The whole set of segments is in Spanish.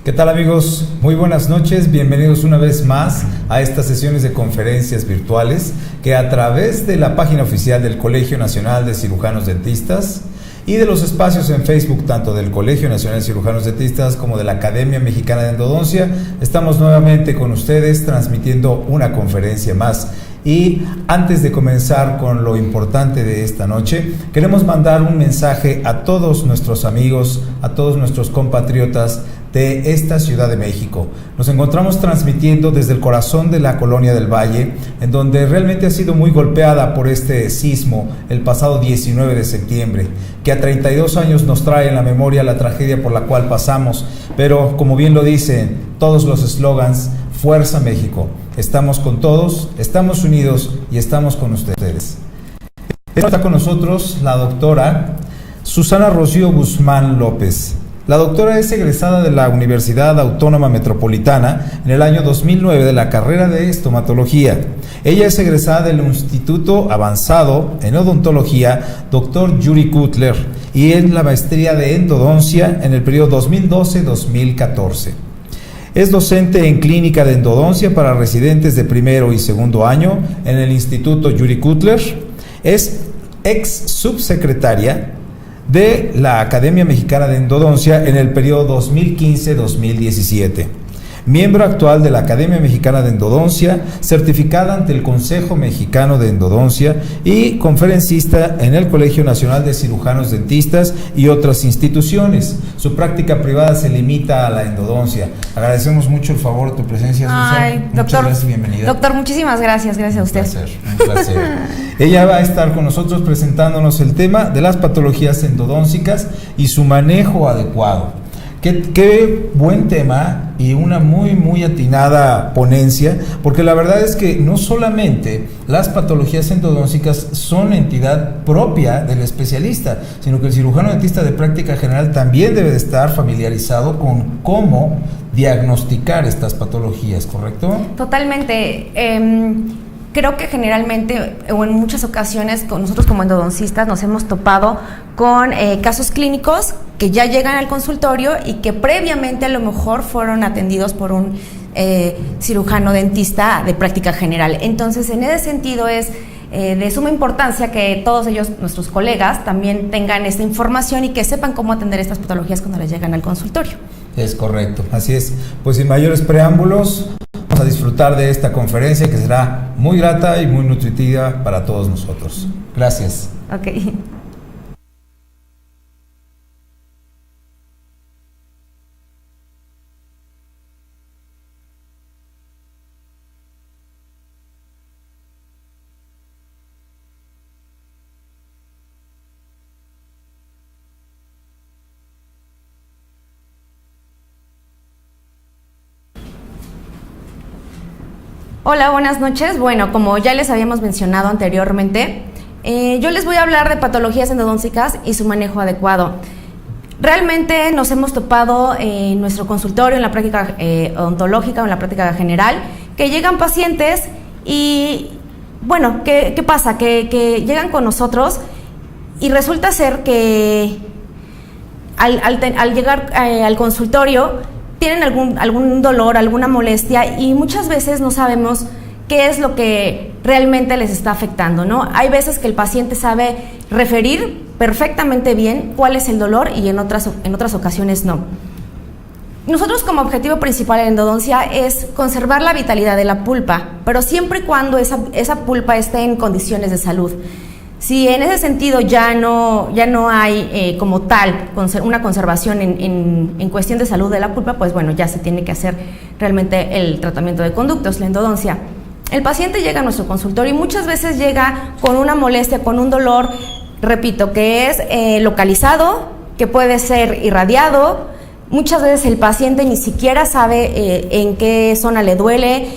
¿Qué tal, amigos? Muy buenas noches, bienvenidos una vez más a estas sesiones de conferencias virtuales que a través de la página oficial del Colegio Nacional de Cirujanos Dentistas y de los espacios en Facebook tanto del Colegio Nacional de Cirujanos Dentistas como de la Academia Mexicana de Endodoncia, estamos nuevamente con ustedes transmitiendo una conferencia más. Y antes de comenzar con lo importante de esta noche, queremos mandar un mensaje a todos nuestros amigos, a todos nuestros compatriotas de esta Ciudad de México. Nos encontramos transmitiendo desde el corazón de la Colonia del Valle, en donde realmente ha sido muy golpeada por este sismo el pasado 19 de septiembre, que a 32 años nos trae en la memoria la tragedia por la cual pasamos, pero como bien lo dicen todos los eslogans, Fuerza México, estamos con todos, estamos unidos y estamos con ustedes. Está con nosotros la doctora Susana Rocío Guzmán López. La doctora es egresada de la Universidad Autónoma Metropolitana en el año 2009 de la carrera de estomatología. Ella es egresada del Instituto Avanzado en Odontología Dr. Yuri Cutler y en la maestría de endodoncia en el periodo 2012-2014. Es docente en clínica de endodoncia para residentes de primero y segundo año en el Instituto Yuri Cutler. Es ex subsecretaria de la Academia Mexicana de Endodoncia en el periodo 2015-2017. Miembro actual de la Academia Mexicana de Endodoncia, certificada ante el Consejo Mexicano de Endodoncia y conferencista en el Colegio Nacional de Cirujanos Dentistas y otras instituciones. Su práctica privada se limita a la endodoncia. Agradecemos mucho el favor de tu presencia, Susana. Muchas gracias y bienvenida. Doctor, muchísimas gracias a usted. Un placer. Ella va a estar con nosotros presentándonos el tema de las patologías endodóncicas y su manejo adecuado. Qué buen tema y una muy atinada ponencia, porque la verdad es que no solamente las patologías endodóncicas son entidad propia del especialista, sino que el cirujano dentista de práctica general también debe de estar familiarizado con cómo diagnosticar estas patologías, ¿correcto? Totalmente. Creo que generalmente o en muchas ocasiones con nosotros como endodoncistas nos hemos topado con casos clínicos que ya llegan al consultorio y que previamente a lo mejor fueron atendidos por un cirujano dentista de práctica general. Entonces, en ese sentido es de suma importancia que todos ellos, nuestros colegas, también tengan esta información y que sepan cómo atender estas patologías cuando les llegan al consultorio. Es correcto, así es. Pues sin mayores preámbulos, vamos a disfrutar de esta conferencia que será muy grata y muy nutritiva para todos nosotros. Gracias. Ok. Hola, buenas noches. Bueno, como ya les habíamos mencionado anteriormente, yo les voy a hablar de patologías endodóncicas y su manejo adecuado. Realmente nos hemos topado en nuestro consultorio, en la práctica odontológica o en la práctica general, que llegan pacientes y, bueno, ¿qué pasa? Que llegan con nosotros y resulta ser que al llegar al consultorio tienen algún dolor, alguna molestia y muchas veces no sabemos qué es lo que realmente les está afectando, ¿no? Hay veces que el paciente sabe referir perfectamente bien cuál es el dolor y en otras ocasiones no. Nosotros como objetivo principal en endodoncia es conservar la vitalidad de la pulpa, pero siempre y cuando esa pulpa esté en condiciones de salud. Si en ese sentido ya no hay como tal una conservación en cuestión de salud de la pulpa, pues bueno, ya se tiene que hacer realmente el tratamiento de conductos, la endodoncia. El paciente llega a nuestro consultorio y muchas veces llega con una molestia, con un dolor, repito, que es localizado, que puede ser irradiado. Muchas veces el paciente ni siquiera sabe en qué zona le duele,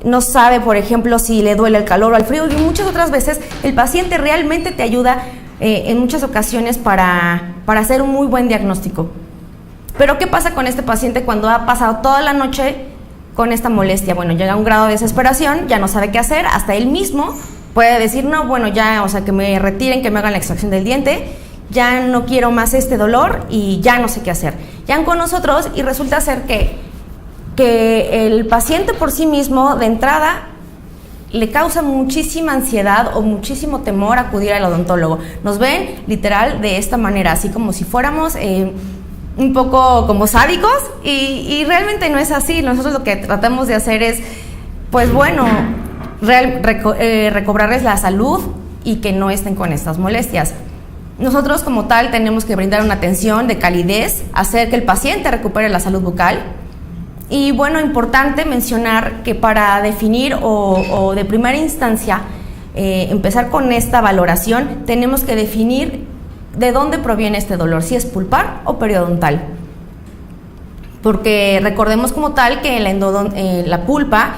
no sabe, por ejemplo, si le duele el calor o el frío, y muchas otras veces el paciente realmente te ayuda en muchas ocasiones para hacer un muy buen diagnóstico. Pero ¿qué pasa con este paciente cuando ha pasado toda la noche con esta molestia? Bueno, llega a un grado de desesperación, ya no sabe qué hacer, hasta él mismo puede decir, no, bueno, ya, o sea, que me retiren, que me hagan la extracción del diente, ya no quiero más este dolor y ya no sé qué hacer. Llegan con nosotros y resulta ser que que el paciente por sí mismo, de entrada, le causa muchísima ansiedad o muchísimo temor acudir al odontólogo. Nos ven literal de esta manera, así como si fuéramos un poco como sádicos, y realmente no es así. Nosotros lo que tratamos de hacer es, pues bueno, recobrarles la salud y que no estén con estas molestias. Nosotros como tal tenemos que brindar una atención de calidez, hacer que el paciente recupere la salud bucal. Y bueno, importante mencionar que para definir o de primera instancia empezar con esta valoración, tenemos que definir de dónde proviene este dolor, si es pulpar o periodontal. Porque recordemos como tal que la pulpa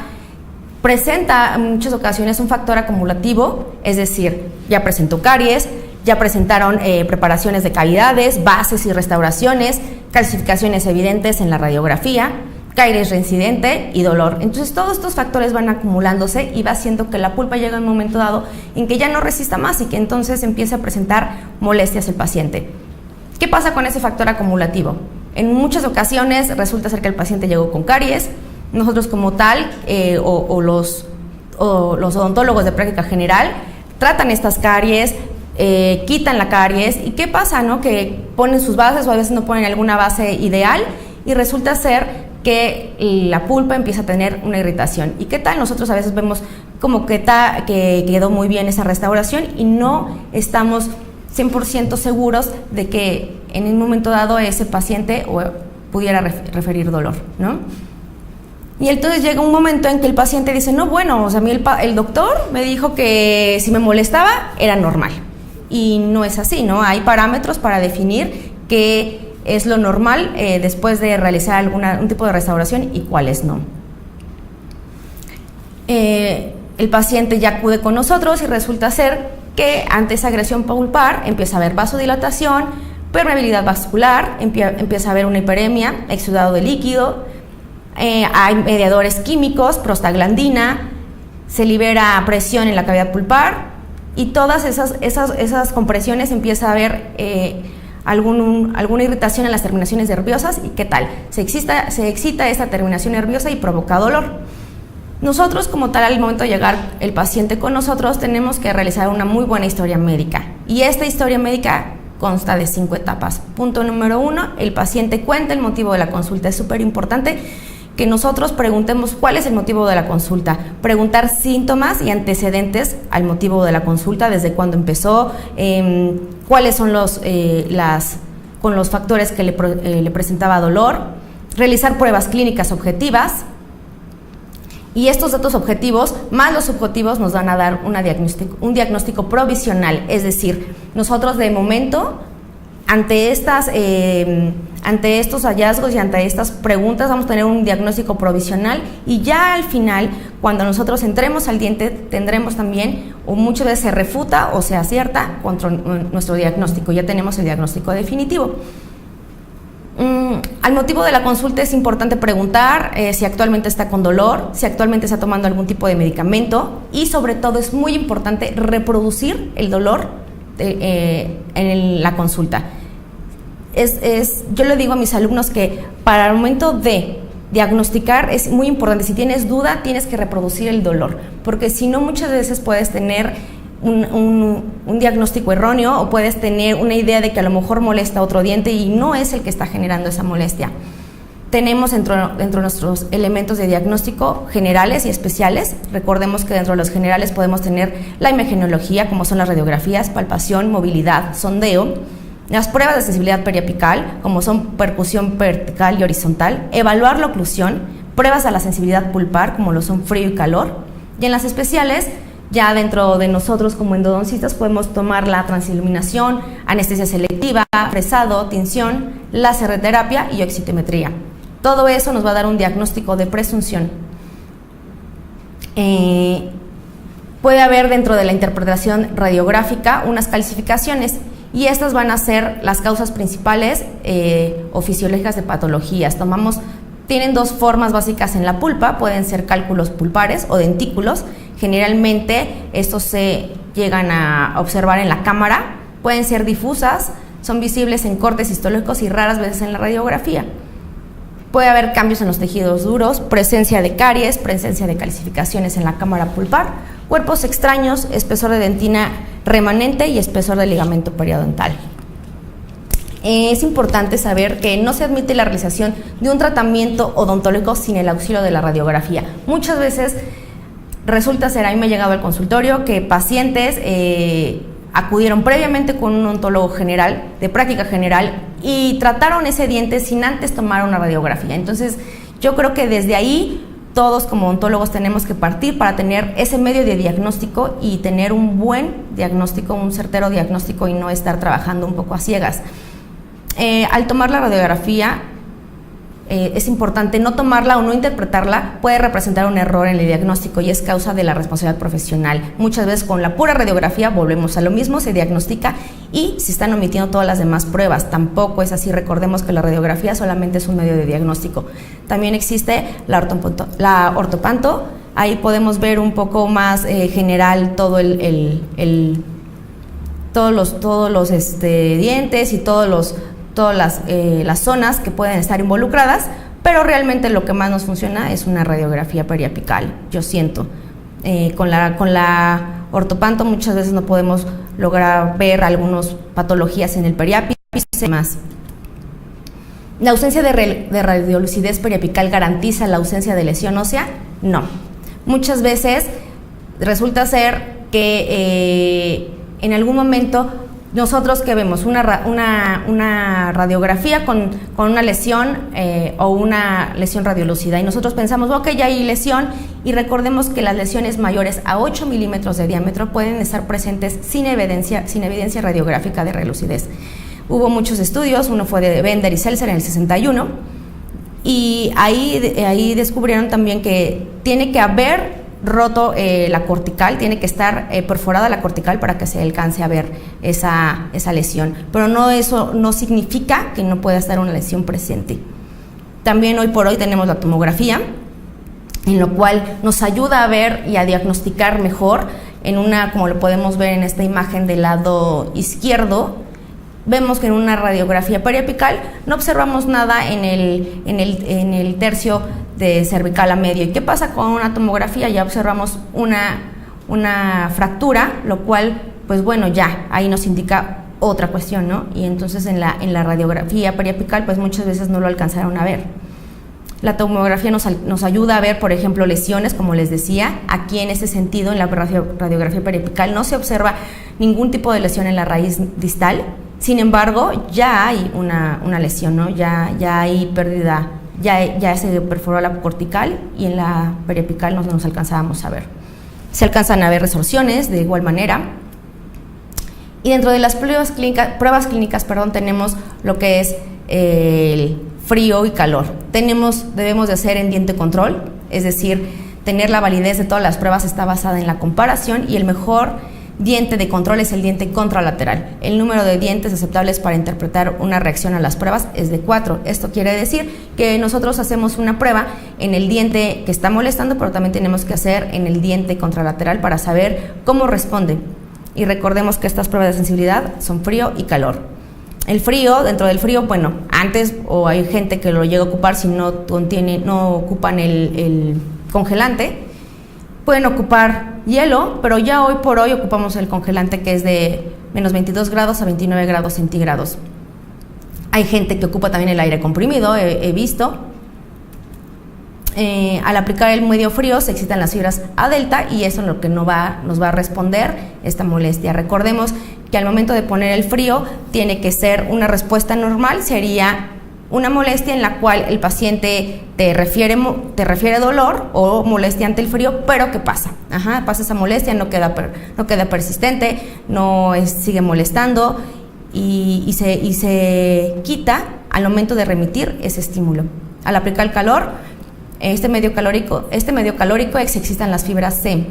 presenta en muchas ocasiones un factor acumulativo, es decir, ya presentó caries, ya presentaron preparaciones de cavidades, bases y restauraciones, calcificaciones evidentes en la radiografía, caries reincidente y dolor. Entonces todos estos factores van acumulándose y va haciendo que la pulpa llegue a un momento dado en que ya no resista más y que entonces empiece a presentar molestias el paciente. ¿Qué pasa con ese factor acumulativo? En muchas ocasiones resulta ser que el paciente llegó con caries. Nosotros como tal los odontólogos de práctica general tratan estas caries, quitan la caries. ¿Y qué pasa, no? Que ponen sus bases o a veces no ponen alguna base ideal y resulta ser que la pulpa empieza a tener una irritación. ¿Y qué tal? Nosotros a veces vemos como que quedó muy bien esa restauración y no estamos 100% seguros de que en un momento dado ese paciente pudiera referir dolor, ¿no? Y entonces llega un momento en que el paciente dice, no, bueno, o sea, a mí el doctor me dijo que si me molestaba era normal. Y no es así, ¿no? Hay parámetros para definir qué es lo normal después de realizar un tipo de restauración y cuáles no. El paciente ya acude con nosotros y resulta ser que ante esa agresión pulpar empieza a haber vasodilatación, permeabilidad vascular, empieza a haber una hiperemia, exudado de líquido, hay mediadores químicos, prostaglandina, se libera presión en la cavidad pulpar y todas esas compresiones empieza a haber alguna irritación en las terminaciones nerviosas. ¿Y qué tal? Se excita esta terminación nerviosa y provoca dolor. Nosotros como tal, al momento de llegar el paciente con nosotros, tenemos que realizar una muy buena historia médica y esta historia médica consta de 5 etapas. Punto número 1, el paciente cuenta el motivo de la consulta. Es súper importante que nosotros preguntemos cuál es el motivo de la consulta, preguntar síntomas y antecedentes al motivo de la consulta, desde cuándo empezó, cuáles son los factores que le presentaba dolor, realizar pruebas clínicas objetivas. Y estos datos objetivos más los subjetivos nos van a dar un diagnóstico provisional, es decir, nosotros de momento ante estos hallazgos y ante estas preguntas vamos a tener un diagnóstico provisional y ya al final, cuando nosotros entremos al diente, tendremos también, o muchas veces se refuta o se acierta contra nuestro diagnóstico, ya tenemos el diagnóstico definitivo. Al motivo de la consulta es importante preguntar si actualmente está con dolor, si actualmente está tomando algún tipo de medicamento y sobre todo es muy importante reproducir el dolor en la consulta. Yo le digo a mis alumnos que para el momento de diagnosticar es muy importante, si tienes duda tienes que reproducir el dolor, porque si no muchas veces puedes tener un diagnóstico erróneo o puedes tener una idea de que a lo mejor molesta otro diente y no es el que está generando esa molestia. Tenemos dentro de nuestros elementos de diagnóstico generales y especiales. Recordemos que dentro de los generales podemos tener la imagenología, como son las radiografías, palpación, movilidad, sondeo, las pruebas de sensibilidad periapical, como son percusión vertical y horizontal, evaluar la oclusión, pruebas a la sensibilidad pulpar, como lo son frío y calor, y en las especiales, ya dentro de nosotros como endodoncistas podemos tomar la transiluminación, anestesia selectiva, fresado, tinción, láser terapia y oxitometría. Todo eso nos va a dar un diagnóstico de presunción. Puede haber dentro de la interpretación radiográfica unas calcificaciones y estas van a ser las causas principales o fisiológicas de patologías. Tienen dos formas básicas en la pulpa, pueden ser cálculos pulpares o dentículos. Generalmente estos se llegan a observar en la cámara, pueden ser difusas, son visibles en cortes histológicos y raras veces en la radiografía. Puede haber cambios en los tejidos duros, presencia de caries, presencia de calcificaciones en la cámara pulpar, cuerpos extraños, espesor de dentina remanente y espesor del ligamento periodontal. Es importante saber que no se admite la realización de un tratamiento odontológico sin el auxilio de la radiografía. Muchas veces resulta ser, a mí me ha llegado al consultorio que pacientes acudieron previamente con un odontólogo general, de práctica general, y trataron ese diente sin antes tomar una radiografía. Entonces, yo creo que desde ahí todos como odontólogos tenemos que partir para tener ese medio de diagnóstico y tener un buen diagnóstico, un certero diagnóstico y no estar trabajando un poco a ciegas. Al tomar la radiografía, es importante no tomarla o no interpretarla, puede representar un error en el diagnóstico y es causa de la responsabilidad profesional. Muchas veces con la pura radiografía volvemos a lo mismo, se diagnostica y se están omitiendo todas las demás pruebas. Tampoco es así, recordemos que la radiografía solamente es un medio de diagnóstico. También existe la ortopanto, ahí podemos ver un poco más general todo todos los dientes y todas las zonas que pueden estar involucradas, pero realmente lo que más nos funciona es una radiografía periapical, yo siento. Con la ortopanto muchas veces no podemos lograr ver algunas patologías en el periápice y más. ¿La ausencia de radiolucidez periapical garantiza la ausencia de lesión ósea? No. Muchas veces resulta ser que en algún momento nosotros que vemos una radiografía con una lesión o una lesión radiolúcida y nosotros pensamos, ok, ya hay lesión, y recordemos que las lesiones mayores a 8 milímetros de diámetro pueden estar presentes sin evidencia radiográfica de relucidez. Hubo muchos estudios, uno fue de Bender y Seltzer en el 61, y ahí descubrieron también que tiene que haber roto la cortical, tiene que estar perforada la cortical para que se alcance a ver esa lesión, pero eso no significa que no pueda estar una lesión presente. También hoy por hoy tenemos la tomografía, en lo cual nos ayuda a ver y a diagnosticar mejor, como lo podemos ver en esta imagen del lado izquierdo. Vemos que en una radiografía periapical no observamos nada en el tercio de cervical a medio. ¿Y qué pasa con una tomografía? Ya observamos una fractura, lo cual, pues bueno, ya ahí nos indica otra cuestión, ¿no? Y entonces en la radiografía periapical, pues muchas veces no lo alcanzaron a ver. La tomografía nos ayuda a ver, por ejemplo, lesiones, como les decía. Aquí en ese sentido, en la radiografía periapical no se observa ningún tipo de lesión en la raíz distal. Sin embargo, ya hay una lesión, ¿no? Ya hay pérdida, ya se perforó la cortical y en la periapical no nos alcanzábamos a ver. Se alcanzan a ver resorciones de igual manera. Y dentro de las pruebas clínicas, tenemos lo que es el frío y calor. Debemos de hacer en diente control, es decir, tener la validez de todas las pruebas está basada en la comparación, y el mejor diente de control es el diente contralateral. El número de dientes aceptables para interpretar una reacción a las pruebas es de 4. Esto quiere decir que nosotros hacemos una prueba en el diente que está molestando, pero también tenemos que hacer en el diente contralateral para saber cómo responde. Y recordemos que estas pruebas de sensibilidad son frío y calor. El frío, dentro del frío, bueno, antes, o hay gente que lo llega a ocupar si no ocupan el congelante, pueden ocupar hielo, pero ya hoy por hoy ocupamos el congelante, que es de menos 22 grados a 29 grados centígrados. Hay gente que ocupa también el aire comprimido, he visto. Al aplicar el medio frío se excitan las fibras A delta y eso es lo que nos va a responder esta molestia. Recordemos que al momento de poner el frío tiene que ser una respuesta normal, sería una molestia en la cual el paciente te refiere dolor o molestia ante el frío, pero ¿qué pasa? Pasa esa molestia, no queda persistente, sigue molestando y se quita al momento de remitir ese estímulo. Al aplicar el calor, este medio calórico existen las fibras C.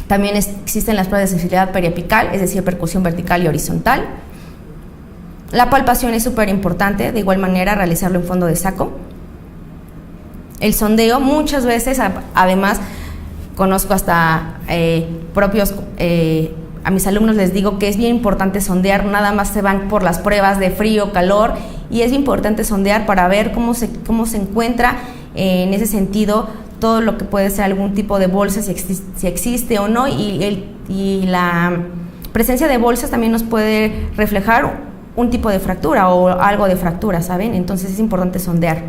También existen las pruebas de sensibilidad periapical, es decir, percusión vertical y horizontal. La palpación es súper importante, de igual manera realizarlo en fondo de saco. El sondeo, muchas veces, además, conozco hasta a mis alumnos les digo que es bien importante sondear, nada más se van por las pruebas de frío, calor y es importante sondear para ver cómo se encuentra en ese sentido todo lo que puede ser algún tipo de bolsa, si existe o no, y la presencia de bolsas también nos puede reflejar un tipo de fractura o algo de fractura, ¿saben? Entonces es importante sondear.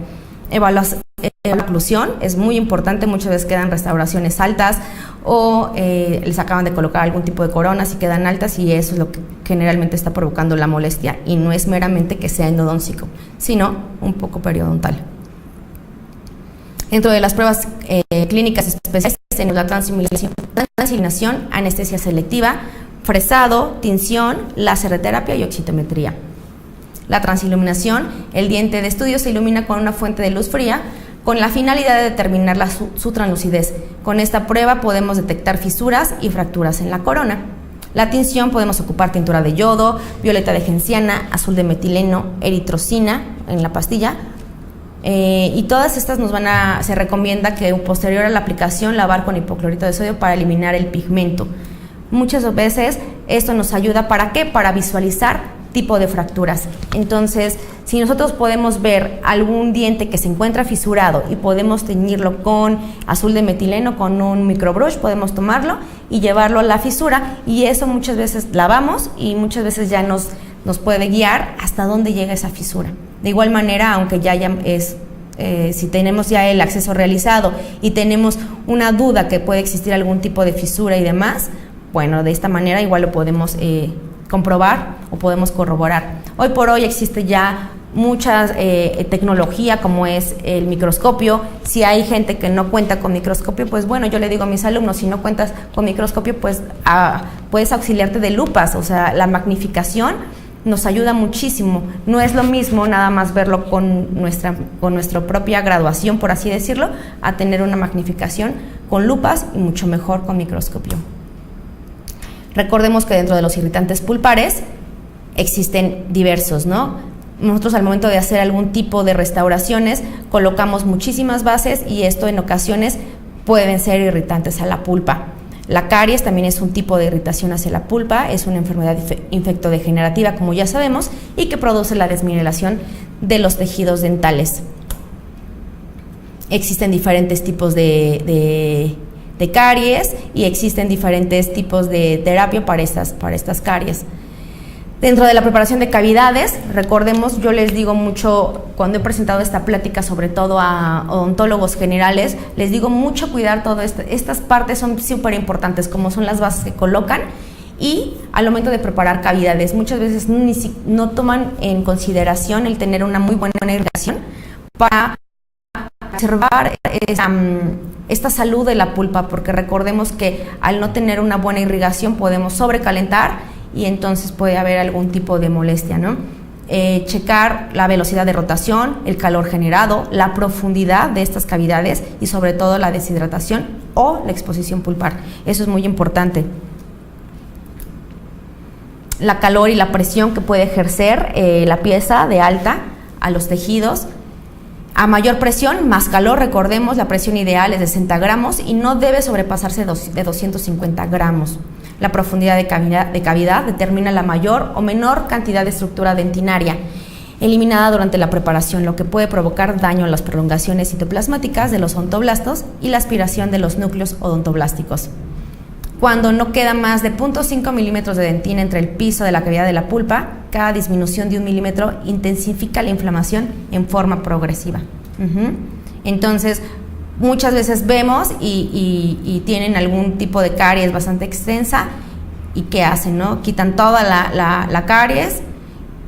La oclusión es muy importante, muchas veces quedan restauraciones altas o les acaban de colocar algún tipo de coronas y quedan altas, y eso es lo que generalmente está provocando la molestia, y no es meramente que sea endodóncico, sino un poco periodontal. Dentro de las pruebas clínicas especiales tenemos la transiluminación, anestesia selectiva, fresado, tinción, láser de terapia y oxitometría. La transiluminación, el diente de estudio se ilumina con una fuente de luz fría con la finalidad de determinar su translucidez. Con esta prueba podemos detectar fisuras y fracturas en la corona. La tinción, podemos ocupar tintura de yodo, violeta de genciana, azul de metileno, eritrocina en la pastilla, y todas estas se recomienda que posterior a la aplicación lavar con hipoclorito de sodio para eliminar el pigmento. Muchas veces esto nos ayuda, ¿para qué? Para visualizar tipo de fracturas. Entonces, si nosotros podemos ver algún diente que se encuentra fisurado y podemos teñirlo con azul de metileno, con un microbrush, podemos tomarlo y llevarlo a la fisura, y eso muchas veces lavamos y muchas veces ya nos puede guiar hasta dónde llega esa fisura. De igual manera, aunque si tenemos ya el acceso realizado y tenemos una duda que puede existir algún tipo de fisura y demás, bueno, de esta manera igual lo podemos comprobar o podemos corroborar. Hoy por hoy existe ya mucha tecnología, como es el microscopio. Si hay gente que no cuenta con microscopio, pues bueno, yo le digo a mis alumnos, si no cuentas con microscopio, pues puedes auxiliarte de lupas. O sea, la magnificación nos ayuda muchísimo. No es lo mismo nada más verlo con nuestra propia graduación, por así decirlo, a tener una magnificación con lupas y mucho mejor con microscopio. Recordemos que dentro de los irritantes pulpares existen diversos, ¿no? Nosotros al momento de hacer algún tipo de restauraciones colocamos muchísimas bases, y esto en ocasiones pueden ser irritantes a la pulpa. La caries también es un tipo de irritación hacia la pulpa, es una enfermedad infectodegenerativa, como ya sabemos, y que produce la desmineralización de los tejidos dentales. Existen diferentes tipos de caries y existen diferentes tipos de terapia para estas caries. Dentro de la preparación de cavidades, recordemos, yo les digo mucho, cuando he presentado esta plática, sobre todo a odontólogos generales, les digo mucho cuidar todo esto. Estas partes son súper importantes, como son las bases que colocan, y al momento de preparar cavidades, muchas veces no toman en consideración el tener una muy buena irrigación para preservar esta salud de la pulpa, porque recordemos que al no tener una buena irrigación podemos sobrecalentar y entonces puede haber algún tipo de molestia, ¿no? Checar la velocidad de rotación, el calor generado, la profundidad de estas cavidades y sobre todo la deshidratación o la exposición pulpar. Eso es muy importante. La calor y la presión que puede ejercer la pieza de alta a los tejidos. A mayor presión, más calor. Recordemos, la presión ideal es de 60 gramos y no debe sobrepasarse de 250 gramos. La profundidad de cavidad determina la mayor o menor cantidad de estructura dentinaria eliminada durante la preparación, lo que puede provocar daño a las prolongaciones citoplasmáticas de los odontoblastos y la aspiración de los núcleos odontoblásticos. Cuando no queda más de 0.5 milímetros de dentina entre el piso de la cavidad de la pulpa, cada disminución de 1 milímetro intensifica la inflamación en forma progresiva. Entonces, muchas veces vemos y tienen algún tipo de caries bastante extensa, y ¿qué hacen, no? Quitan toda la caries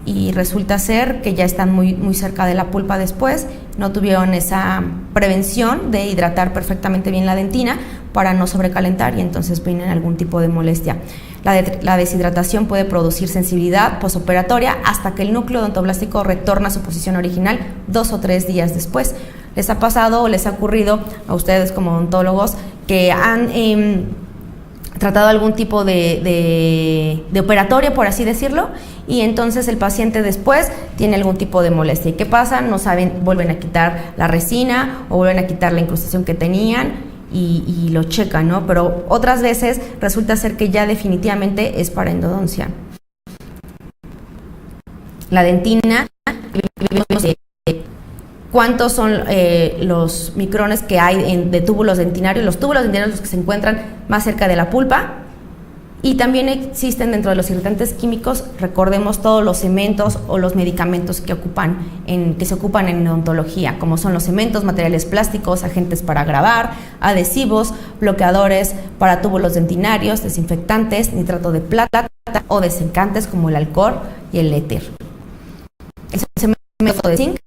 y resulta ser que ya están muy cerca de la pulpa después, no tuvieron esa prevención de hidratar perfectamente bien la dentina para no sobrecalentar, y entonces viene algún tipo de molestia. La deshidratación puede producir sensibilidad posoperatoria hasta que el núcleo odontoblástico retorna a su posición original 2 o 3 días después. ¿Les ha pasado o les ha ocurrido a ustedes como odontólogos que han tratado algún tipo de operatorio, por así decirlo, y entonces el paciente después tiene algún tipo de molestia? ¿Y qué pasa? No saben, vuelven a quitar la resina o vuelven a quitar la incrustación que tenían y lo checan, ¿no? Pero otras veces resulta ser que ya definitivamente es para endodoncia. La dentina cuántos son los micrones que hay de túbulos dentinarios, los túbulos dentinarios los que se encuentran más cerca de la pulpa. Y también existen dentro de los irritantes químicos, recordemos todos los cementos o los medicamentos que se ocupan en odontología, como son los cementos, materiales plásticos, agentes para grabar, adhesivos, bloqueadores para túbulos dentinarios, desinfectantes, nitrato de plata o desecantes como el alcohol y el éter. El cemento de zinc,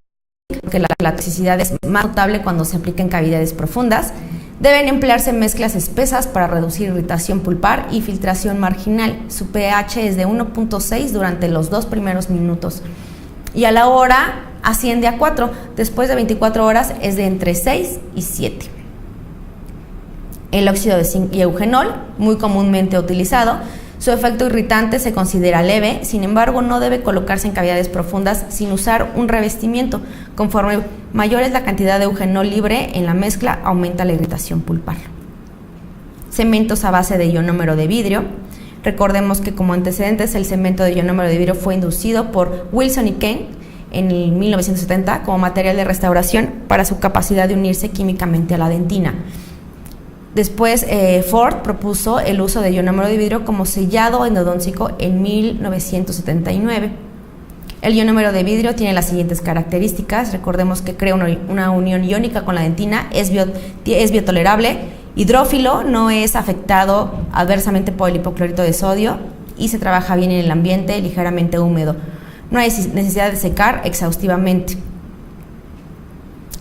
que la toxicidad es más notable cuando se aplica en cavidades profundas. Deben emplearse mezclas espesas para reducir irritación pulpar y filtración marginal. Su pH es de 1.6 durante los 2 primeros minutos y a la hora asciende a 4. Después de 24 horas es de entre 6 y 7. El óxido de zinc y eugenol, muy comúnmente utilizado. Su efecto irritante se considera leve, sin embargo no debe colocarse en cavidades profundas sin usar un revestimiento. Conforme mayor es la cantidad de eugenol libre en la mezcla, aumenta la irritación pulpar. Cementos a base de ionómero de vidrio. Recordemos que como antecedentes el cemento de ionómero de vidrio fue inducido por Wilson y Kane en el 1970 como material de restauración para su capacidad de unirse químicamente a la dentina. Después Ford propuso el uso de ionómero de vidrio como sellado endodóntico en 1979. El ionómero de vidrio tiene las siguientes características. Recordemos que crea una unión iónica con la dentina, es biotolerable, hidrófilo, no es afectado adversamente por el hipoclorito de sodio y se trabaja bien en el ambiente ligeramente húmedo. No hay necesidad de secar exhaustivamente.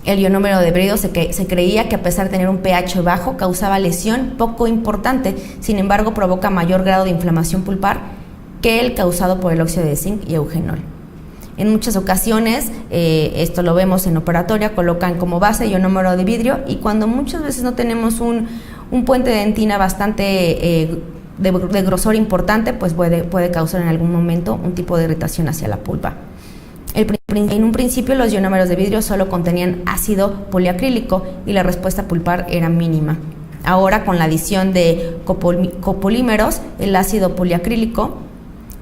El ionómero de vidrio se creía que a pesar de tener un pH bajo causaba lesión poco importante, sin embargo provoca mayor grado de inflamación pulpar que el causado por el óxido de zinc y eugenol. En muchas ocasiones, esto lo vemos en operatoria, colocan como base ionómero de vidrio y cuando muchas veces no tenemos un puente de dentina bastante de grosor importante, pues puede causar en algún momento un tipo de irritación hacia la pulpa. En un principio los ionómeros de vidrio solo contenían ácido poliacrílico y la respuesta pulpar era mínima. Ahora con la adición de copolímeros, el ácido poliacrílico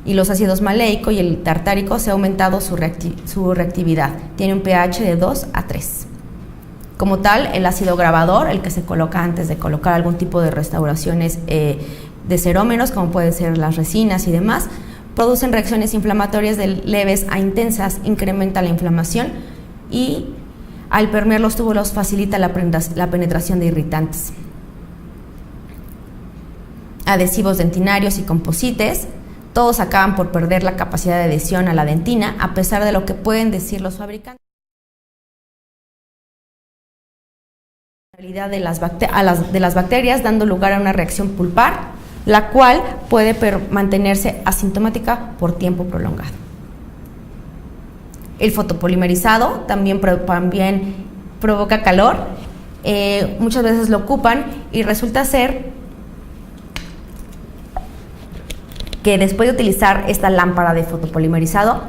y los ácidos maleico y el tartárico se ha aumentado su reactividad. Tiene un pH de 2 a 3. Como tal, el ácido grabador, el que se coloca antes de colocar algún tipo de restauraciones de cerómeros, como pueden ser las resinas y demás, producen reacciones inflamatorias de leves a intensas, incrementa la inflamación y al permear los túbulos facilita la penetración de irritantes. Adhesivos dentinarios y composites, todos acaban por perder la capacidad de adhesión a la dentina a pesar de lo que pueden decir los fabricantes. De las bacterias, dando lugar a una reacción pulpar, la cual puede mantenerse asintomática por tiempo prolongado. El fotopolimerizado también provoca calor, muchas veces lo ocupan y resulta ser que después de utilizar esta lámpara de fotopolimerizado,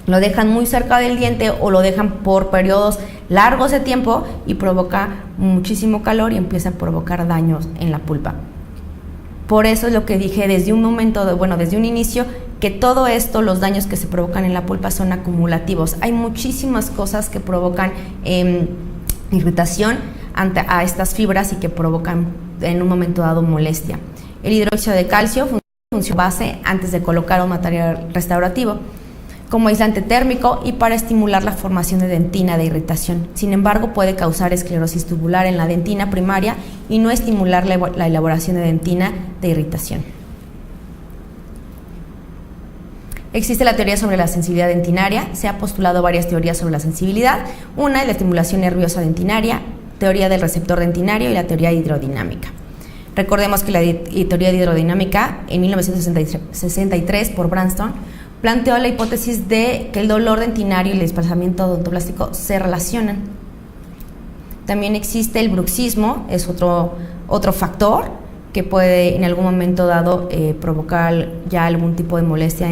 lo dejan muy cerca del diente o lo dejan por periodos largos de tiempo y provoca muchísimo calor y empieza a provocar daños en la pulpa. Por eso es lo que dije desde un inicio, que todo esto, los daños que se provocan en la pulpa son acumulativos. Hay muchísimas cosas que provocan irritación a estas fibras y que provocan en un momento dado molestia. El hidróxido de calcio funciona base antes de colocar un material restaurativo, como aislante térmico y para estimular la formación de dentina de irritación. Sin embargo, puede causar esclerosis tubular en la dentina primaria y no estimular la elaboración de dentina de irritación. Existe la teoría sobre la sensibilidad dentinaria. Se ha postulado varias teorías sobre la sensibilidad. Una es la estimulación nerviosa dentinaria, teoría del receptor dentinario y la teoría hidrodinámica. Recordemos que la teoría de hidrodinámica en 1963 por Branston planteó la hipótesis de que el dolor dentinario y el desplazamiento odontoplástico se relacionan. También existe el bruxismo, es otro factor que puede en algún momento dado provocar ya algún tipo de molestia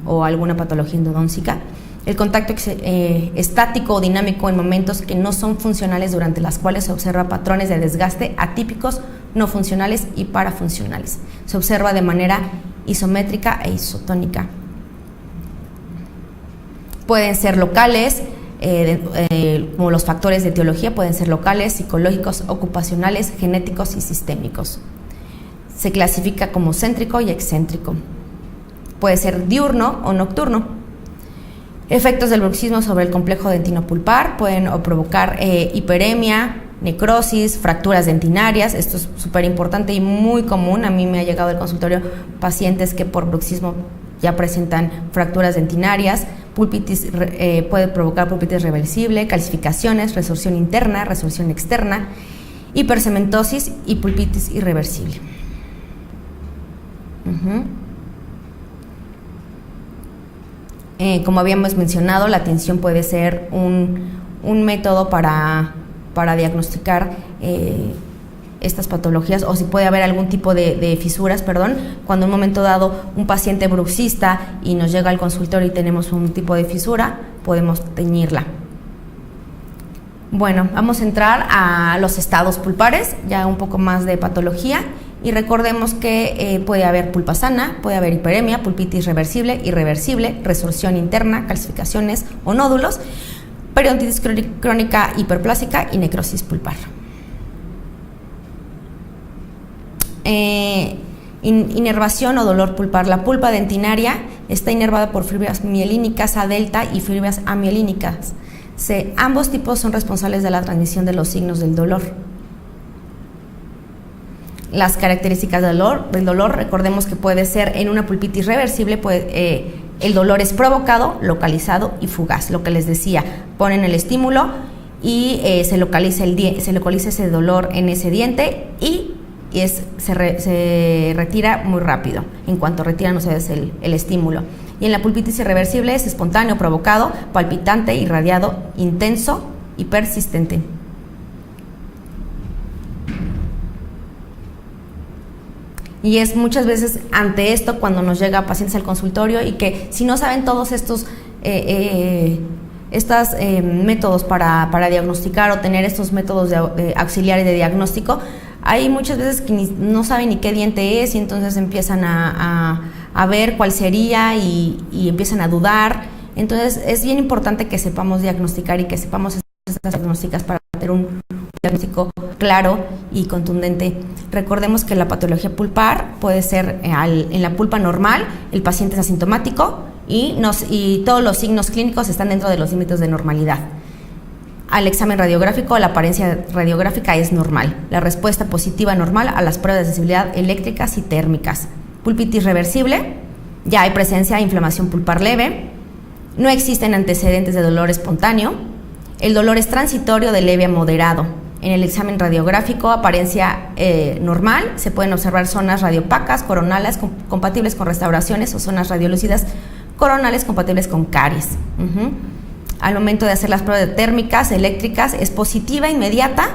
o alguna patología endodóntica. El contacto estático o dinámico en momentos que no son funcionales, durante las cuales se observa patrones de desgaste atípicos, no funcionales y parafuncionales. Se observa de manera isométrica e isotónica. Pueden ser locales, como los factores de etiología, pueden ser locales, psicológicos, ocupacionales, genéticos y sistémicos. Se clasifica como céntrico y excéntrico. Puede ser diurno o nocturno. Efectos del bruxismo sobre el complejo dentino-pulpar pueden provocar hiperemia, necrosis, fracturas dentinarias. Esto es súper importante y muy común. A mí me ha llegado al consultorio pacientes que por bruxismo ya presentan fracturas dentinarias. Pulpitis puede provocar pulpitis reversible, calcificaciones, resorción interna, resorción externa, hipercementosis y pulpitis irreversible. Como habíamos mencionado, la tinción puede ser un método para diagnosticar estas patologías, o si puede haber algún tipo de fisuras, cuando en un momento dado un paciente bruxista y nos llega al consultorio y tenemos un tipo de fisura, podemos teñirla. Bueno, vamos a entrar a los estados pulpares, ya un poco más de patología, y recordemos que puede haber pulpa sana, puede haber hiperemia, pulpitis reversible, irreversible, resorción interna, calcificaciones o nódulos, periodontitis crónica hiperplásica y necrosis pulpar. Inervación o dolor pulpar. La pulpa dentinaria está inervada por fibras mielínicas A delta y fibras amielínicas C. Ambos tipos son responsables de la transmisión de los signos del dolor. Las características del dolor, recordemos que puede ser en una pulpitis reversible, el dolor es provocado, localizado y fugaz. Lo que les decía, ponen el estímulo y se localiza ese dolor en ese diente y se retira muy rápido. En cuanto retiran ustedes el estímulo. Y en la pulpitis irreversible es espontáneo, provocado, palpitante, irradiado, intenso y persistente. Y es muchas veces ante esto cuando nos llega pacientes al consultorio y que si no saben todos estos métodos para diagnosticar o tener estos métodos auxiliares de diagnóstico, hay muchas veces que no saben ni qué diente es y entonces empiezan a ver cuál sería y empiezan a dudar. Entonces es bien importante que sepamos diagnosticar y que sepamos estas diagnósticas para tener un diagnóstico claro y contundente. Recordemos que la patología pulpar puede ser en la pulpa normal, el paciente es asintomático y todos los signos clínicos están dentro de los límites de normalidad. Al examen radiográfico, la apariencia radiográfica es normal. La respuesta positiva normal a las pruebas de sensibilidad eléctricas y térmicas. Pulpitis reversible, ya hay presencia de inflamación pulpar leve. No existen antecedentes de dolor espontáneo. El dolor es transitorio de leve a moderado. En el examen radiográfico, apariencia normal, se pueden observar zonas radiopacas, coronales compatibles con restauraciones o zonas radiolúcidas coronales compatibles con caries. Al momento de hacer las pruebas térmicas, eléctricas, es positiva inmediata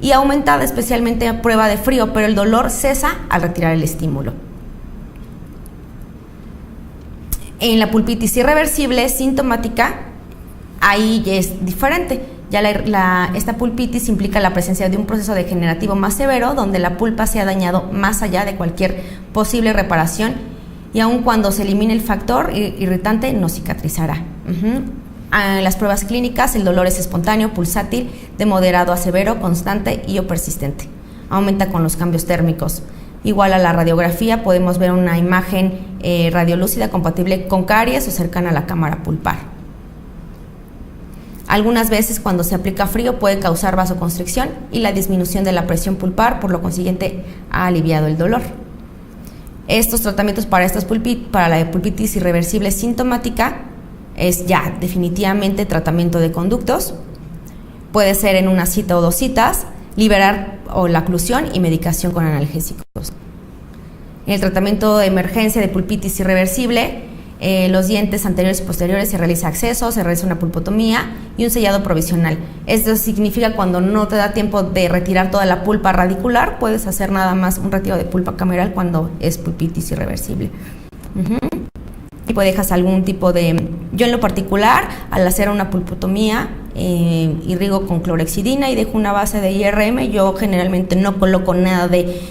y aumentada especialmente a prueba de frío, pero el dolor cesa al retirar el estímulo. En la pulpitis irreversible sintomática, ahí es diferente. Ya esta pulpitis implica la presencia de un proceso degenerativo más severo donde la pulpa se ha dañado más allá de cualquier posible reparación y aun cuando se elimine el factor irritante no cicatrizará. En las pruebas clínicas el dolor es espontáneo, pulsátil, de moderado a severo, constante y o persistente. Aumenta con los cambios térmicos. Igual a la radiografía podemos ver una imagen radiolúcida compatible con caries o cercana a la cámara pulpar. Algunas veces cuando se aplica frío puede causar vasoconstricción y la disminución de la presión pulpar, por lo consiguiente ha aliviado el dolor. Estos tratamientos para la pulpitis irreversible sintomática es ya definitivamente tratamiento de conductos. Puede ser en una cita o 2 citas, liberar o la oclusión y medicación con analgésicos. En el tratamiento de emergencia de pulpitis irreversible, los dientes anteriores y posteriores se realiza acceso, se realiza una pulpotomía y un sellado provisional. Esto significa cuando no te da tiempo de retirar toda la pulpa radicular, puedes hacer nada más un retiro de pulpa cameral cuando es pulpitis irreversible. Y pues dejas algún tipo de... Yo en lo particular, al hacer una pulpotomía, irrigo con clorhexidina y dejo una base de IRM. Yo generalmente no coloco nada de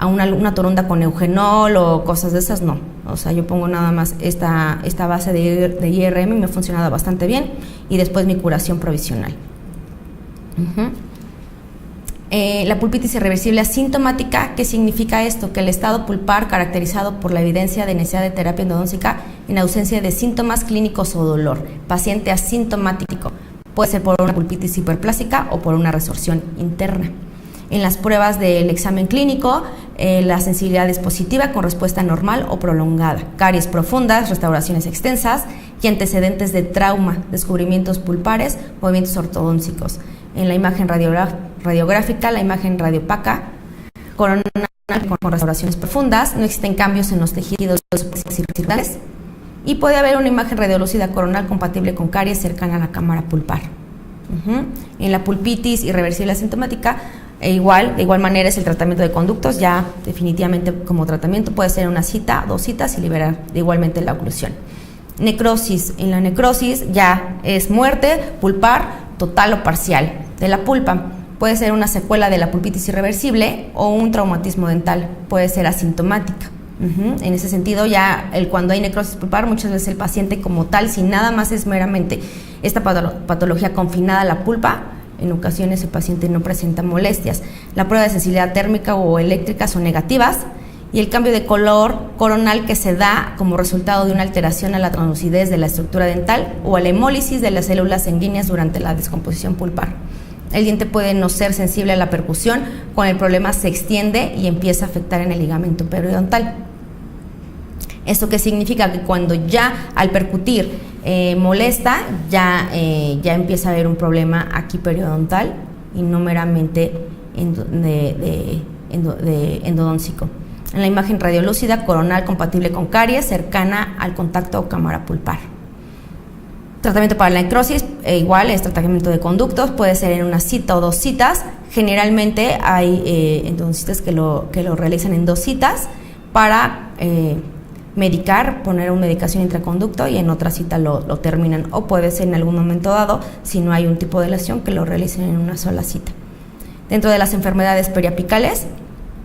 una toronda con eugenol o cosas de esas, no. O sea, yo pongo nada más esta base de IRM y me ha funcionado bastante bien, y después mi curación provisional. La pulpitis irreversible asintomática, ¿qué significa esto? Que el estado pulpar caracterizado por la evidencia de necesidad de terapia endodóntica en ausencia de síntomas clínicos o dolor. Paciente asintomático. Puede ser por una pulpitis hiperplásica o por una resorción interna. En las pruebas del examen clínico, la sensibilidad es positiva con respuesta normal o prolongada. Caries profundas, restauraciones extensas y antecedentes de trauma, descubrimientos pulpares, movimientos ortodónticos. En la imagen radiográfica, la imagen radiopaca, coronal con restauraciones profundas, no existen cambios en los tejidos circulares, y puede haber una imagen radiolúcida coronal compatible con caries cercana a la cámara pulpar. En la pulpitis irreversible asintomática, de igual manera es el tratamiento de conductos. Ya definitivamente como tratamiento puede ser una cita, 2 citas y liberar igualmente la oclusión. Necrosis. En la necrosis ya es muerte pulpar total o parcial de la pulpa. Puede ser una secuela de la pulpitis irreversible o un traumatismo dental. Puede ser asintomática. En ese sentido, ya cuando hay necrosis pulpar, muchas veces el paciente como tal, si nada más es meramente esta patología confinada a la pulpa, en ocasiones el paciente no presenta molestias. La prueba de sensibilidad térmica o eléctrica son negativas, y el cambio de color coronal que se da como resultado de una alteración a la translucidez de la estructura dental o a la hemólisis de las células sanguíneas durante la descomposición pulpar. El diente puede no ser sensible a la percusión, cuando el problema se extiende y empieza a afectar en el ligamento periodontal. ¿Esto qué significa? Que cuando ya al percutir molesta, ya empieza a haber un problema aquí periodontal y no meramente endodóntico. En la imagen radiolúcida coronal compatible con caries cercana al contacto o cámara pulpar. Tratamiento para la necrosis, igual es tratamiento de conductos, puede ser en una cita o 2 citas. Generalmente hay endodoncistas que lo realizan en 2 citas para medicar, poner una medicación intraconducto, y en otra cita lo terminan, o puede ser en algún momento dado, si no hay un tipo de lesión, que lo realicen en una sola cita. Dentro de las enfermedades periapicales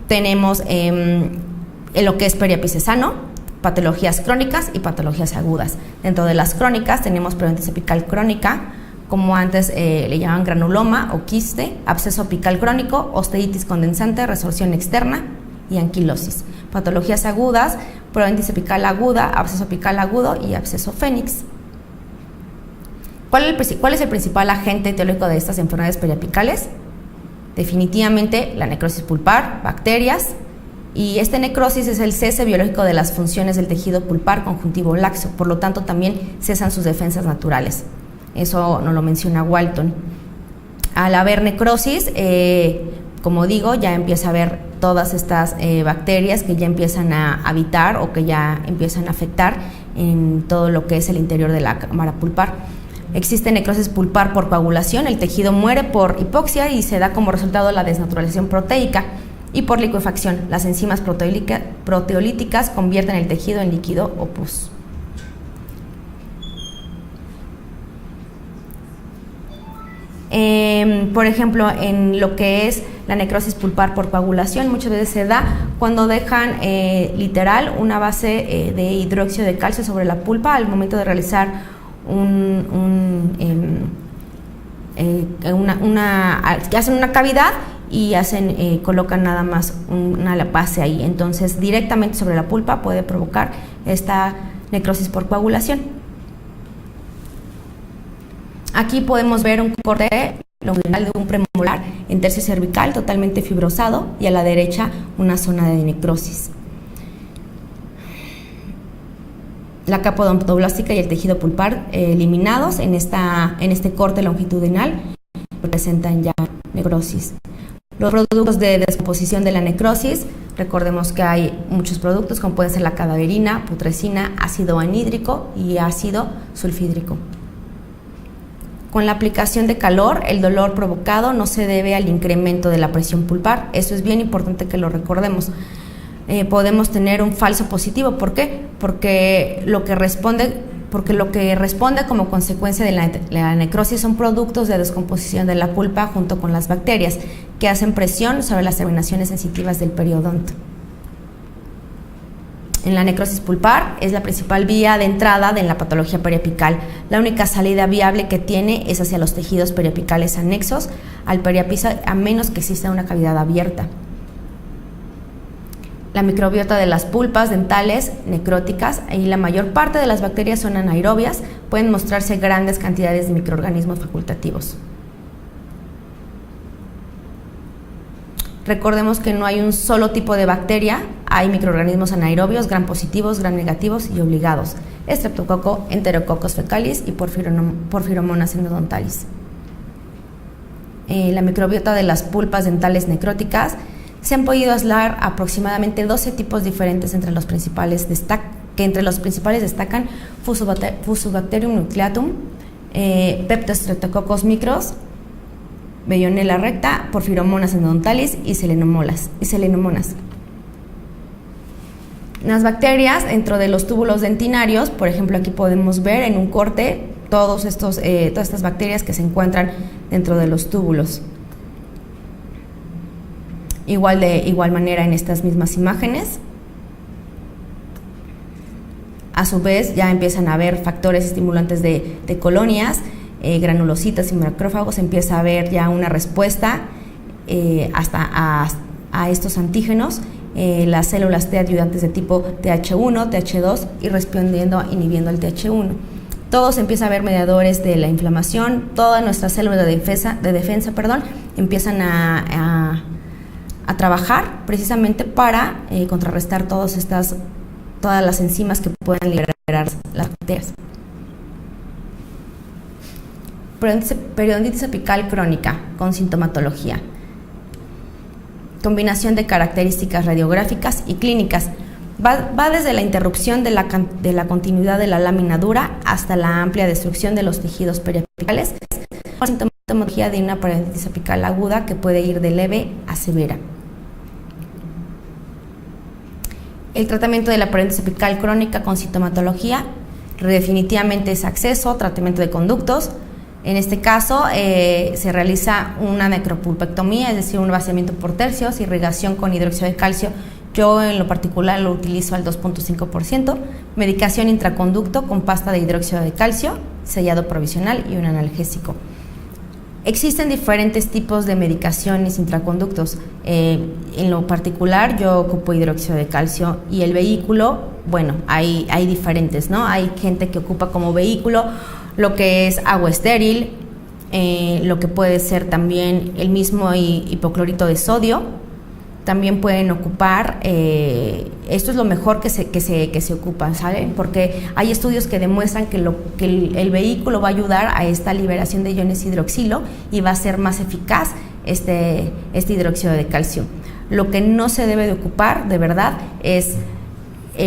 tenemos lo que es periapices sano, patologías crónicas y patologías agudas. Dentro de las crónicas tenemos periodontitis apical crónica, como antes le llamaban granuloma o quiste, absceso apical crónico, osteitis condensante, resorción externa y anquilosis. Patologías agudas, periodontitis apical aguda, absceso apical agudo y absceso fénix. ¿Cuál es el principal agente etiológico de estas enfermedades periapicales? Definitivamente la necrosis pulpar, bacterias, y esta necrosis es el cese biológico de las funciones del tejido pulpar conjuntivo laxo, por lo tanto también cesan sus defensas naturales. Eso nos lo menciona Walton. Al haber necrosis, como digo, ya empieza a haber todas estas bacterias que ya empiezan a habitar o que ya empiezan a afectar en todo lo que es el interior de la cámara pulpar. Existe necrosis pulpar por coagulación, el tejido muere por hipoxia y se da como resultado la desnaturalización proteica, y por licuefacción, las enzimas proteolíticas convierten el tejido en líquido o pus. Por ejemplo, en lo que es la necrosis pulpar por coagulación, muchas veces se da cuando dejan literal una base de hidróxido de calcio sobre la pulpa al momento de realizar que hacen una cavidad y colocan nada más una base ahí. Entonces directamente sobre la pulpa puede provocar esta necrosis por coagulación. Aquí podemos ver un corte longitudinal de un premolar en tercio cervical totalmente fibrosado, y a la derecha una zona de necrosis. La capa odontoblástica y el tejido pulpar eliminados en este corte longitudinal presentan ya necrosis. Los productos de descomposición de la necrosis, recordemos que hay muchos productos como pueden ser la cadaverina, putrescina, ácido anhídrico y ácido sulfídrico. Con la aplicación de calor, el dolor provocado no se debe al incremento de la presión pulpar. Eso es bien importante que lo recordemos. Podemos tener un falso positivo. ¿Por qué? Porque lo que responde como consecuencia de la necrosis son productos de descomposición de la pulpa junto con las bacterias que hacen presión sobre las terminaciones sensitivas del periodonto. En la necrosis pulpar es la principal vía de entrada de la patología periapical. La única salida viable que tiene es hacia los tejidos periapicales anexos al periapiso, a menos que exista una cavidad abierta. La microbiota de las pulpas dentales necróticas, y la mayor parte de las bacterias son anaerobias, pueden mostrarse grandes cantidades de microorganismos facultativos. Recordemos que no hay un solo tipo de bacteria, hay microorganismos anaerobios, gram positivos, gram negativos y obligados: Streptococcus, Enterococcus fecalis y Porphyromonas endodontalis. La microbiota de las pulpas dentales necróticas, se han podido aislar aproximadamente 12 tipos diferentes, entre los principales destacan Fusobacterium nucleatum, Peptostreptococcus micros, Bellonella recta, Porphyromonas endodontalis y selenomonas. Las bacterias dentro de los túbulos dentinarios, por ejemplo, aquí podemos ver en un corte todas estas bacterias que se encuentran dentro de los túbulos. De igual manera en estas mismas imágenes, a su vez ya empiezan a haber factores estimulantes de colonias, granulocitas y macrófagos. Empieza a haber ya una respuesta a estos antígenos, las células T ayudantes de tipo TH1, TH2 y respondiendo, inhibiendo el TH1. Todos empieza a haber mediadores de la inflamación, todas nuestras células de defensa empiezan a trabajar precisamente para contrarrestar todas las enzimas que pueden liberar las bacterias. Periodontitis apical crónica con sintomatología. Combinación de características radiográficas y clínicas. Va desde la interrupción de la continuidad de la lámina dura hasta la amplia destrucción de los tejidos periapicales, con sintomatología de una periodontitis apical aguda que puede ir de leve a severa. El tratamiento de la periodontitis apical crónica con sintomatología definitivamente es acceso, tratamiento de conductos. En este caso se realiza una necropulpectomía, es decir, un vaciamiento por tercios, irrigación con hidróxido de calcio. Yo en lo particular lo utilizo al 2.5%, medicación intraconducto con pasta de hidróxido de calcio, sellado provisional y un analgésico. Existen diferentes tipos de medicaciones intraconductos. En lo particular yo ocupo hidróxido de calcio, y el vehículo, bueno, hay diferentes, ¿no? Hay gente que ocupa como vehículo lo que es agua estéril, lo que puede ser también el mismo hipoclorito de sodio. También pueden ocupar, esto es lo mejor que se ocupa, ¿saben? Porque hay estudios que demuestran que el vehículo va a ayudar a esta liberación de iones hidroxilo y va a ser más eficaz este hidróxido de calcio. Lo que no se debe de ocupar, de verdad, es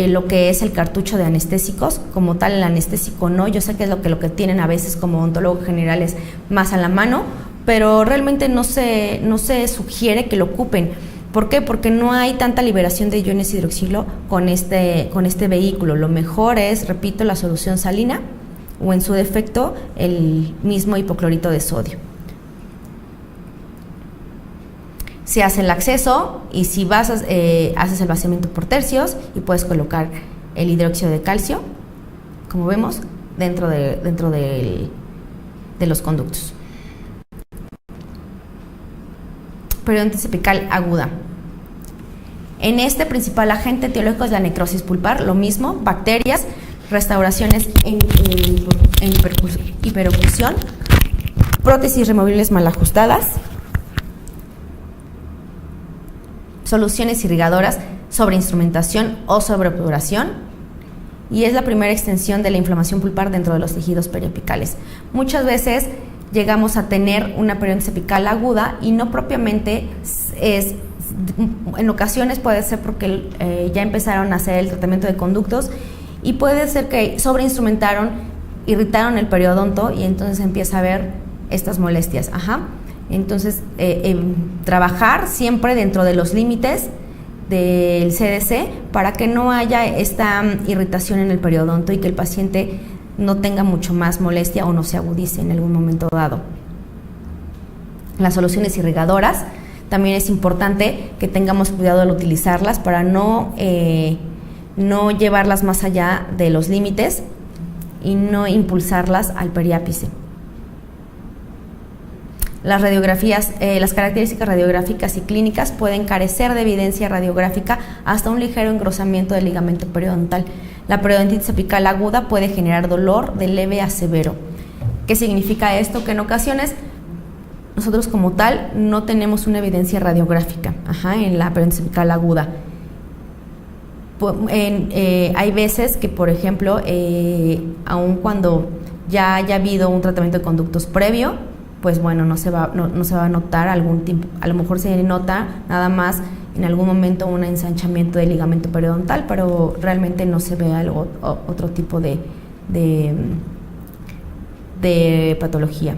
lo que es el cartucho de anestésicos. Como tal, el anestésico no. Yo sé que es lo que tienen a veces como odontólogos generales más a la mano, pero realmente no se sugiere que lo ocupen. ¿Por qué? Porque no hay tanta liberación de iones hidroxilo con este vehículo. Lo mejor es, repito, la solución salina o en su defecto el mismo hipoclorito de sodio. Se hace el acceso y si haces el vaciamiento por tercios y puedes colocar el hidróxido de calcio, como vemos, dentro de los conductos. Periodontitis apical aguda. En este principal agente etiológico es la necrosis pulpar, lo mismo, bacterias, restauraciones en hiperoclusión, prótesis removibles mal ajustadas, soluciones irrigadoras, sobreinstrumentación o sobreobturación, y es la primera extensión de la inflamación pulpar dentro de los tejidos periapicales. Muchas veces llegamos a tener una periodontitis apical aguda y no propiamente es, en ocasiones puede ser porque ya empezaron a hacer el tratamiento de conductos y puede ser que sobreinstrumentaron, irritaron el periodonto y entonces empieza a haber estas molestias. Entonces trabajar siempre dentro de los límites del CDC para que no haya esta irritación en el periodonto y que el paciente no tenga mucho más molestia o no se agudice en algún momento dado. Las soluciones irrigadoras, también es importante que tengamos cuidado al utilizarlas para no no llevarlas más allá de los límites y no impulsarlas al periápice. Las radiografías, las características radiográficas y clínicas pueden carecer de evidencia radiográfica hasta un ligero engrosamiento del ligamento periodontal. La periodontitis apical aguda puede generar dolor de leve a severo. ¿Qué significa esto? Que en ocasiones nosotros como tal no tenemos una evidencia radiográfica en la periodontitis apical aguda. Hay veces que, por ejemplo, aun cuando ya haya habido un tratamiento de conductos previo, pues bueno, no se va a notar algún tiempo. A lo mejor se nota nada más en algún momento un ensanchamiento del ligamento periodontal, pero realmente no se ve otro tipo de patología.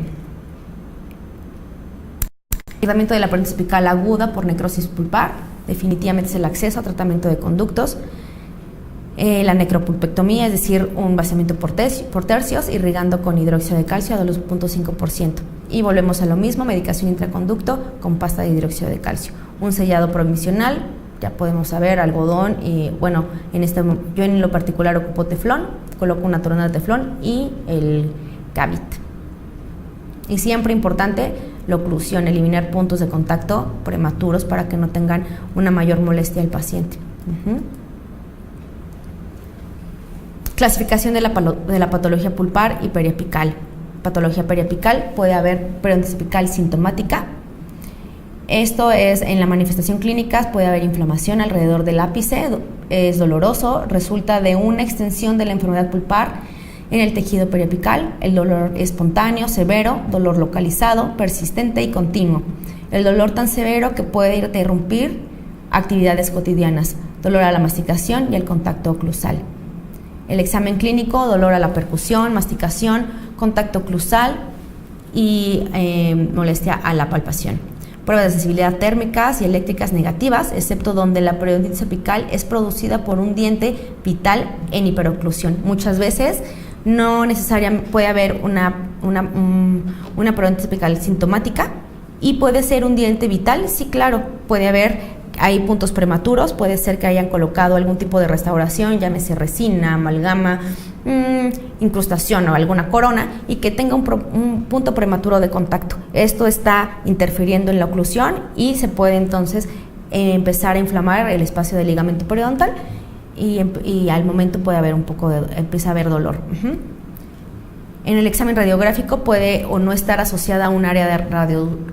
El tratamiento de la periodontitis apical aguda por necrosis pulpar definitivamente es el acceso a tratamiento de conductos. La necropulpectomía, es decir, un vaciamiento por tercios, irrigando con hidróxido de calcio a 2.5%. Y volvemos a lo mismo, medicación intraconducto con pasta de hidróxido de calcio. Un sellado provisional, ya podemos saber, algodón, y bueno, yo en lo particular ocupo teflón, coloco una torona de teflón y el Cavit. Y siempre importante, la oclusión, eliminar puntos de contacto prematuros para que no tengan una mayor molestia al paciente. Clasificación de la patología pulpar y periapical. Patología periapical, puede haber periodontitis apical sintomática. Esto es en la manifestación clínica, puede haber inflamación alrededor del ápice, es doloroso, resulta de una extensión de la enfermedad pulpar en el tejido periapical. El dolor es espontáneo, severo, dolor localizado, persistente y continuo. El dolor tan severo que puede interrumpir actividades cotidianas, dolor a la masticación y el contacto oclusal. El examen clínico, dolor a la percusión, masticación, contacto oclusal y molestia a la palpación. Pruebas de sensibilidad térmicas y eléctricas negativas, excepto donde la periodontitis apical es producida por un diente vital en hiperoclusión. Muchas veces no necesariamente puede haber una periodontitis apical sintomática y puede ser un diente vital. Sí, claro, puede haber. Hay puntos prematuros, puede ser que hayan colocado algún tipo de restauración, llámese resina, amalgama, incrustación o alguna corona, y que tenga un punto prematuro de contacto. Esto está interfiriendo en la oclusión y se puede entonces empezar a inflamar el espacio del ligamento periodontal y al momento puede haber empieza a haber dolor. En el examen radiográfico puede o no estar asociada a un área de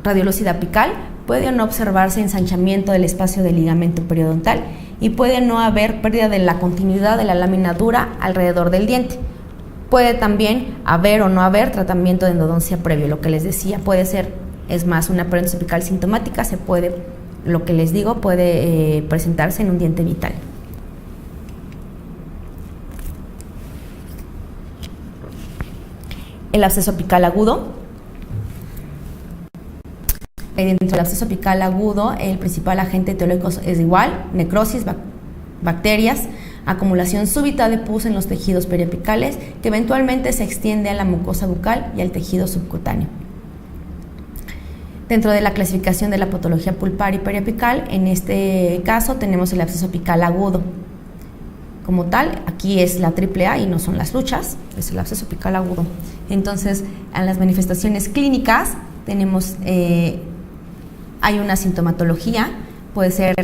radiolosidad apical, puede o no observarse ensanchamiento del espacio del ligamento periodontal y puede no haber pérdida de la continuidad de la lámina dura alrededor del diente. Puede también haber o no haber tratamiento de endodoncia previo, lo que les decía, puede ser, es más, una periodontitis apical sintomática, lo que les digo, puede presentarse en un diente vital. El absceso apical agudo. Dentro del absceso apical agudo, el principal agente etiológico es igual, necrosis, bacterias, acumulación súbita de pus en los tejidos periapicales que eventualmente se extiende a la mucosa bucal y al tejido subcutáneo. Dentro de la clasificación de la patología pulpar y periapical, en este caso tenemos el absceso apical agudo. Como tal, aquí es la AAA y no son las luchas, es el absceso apical agudo. Entonces, en las manifestaciones clínicas tenemos, hay una sintomatología, puede ser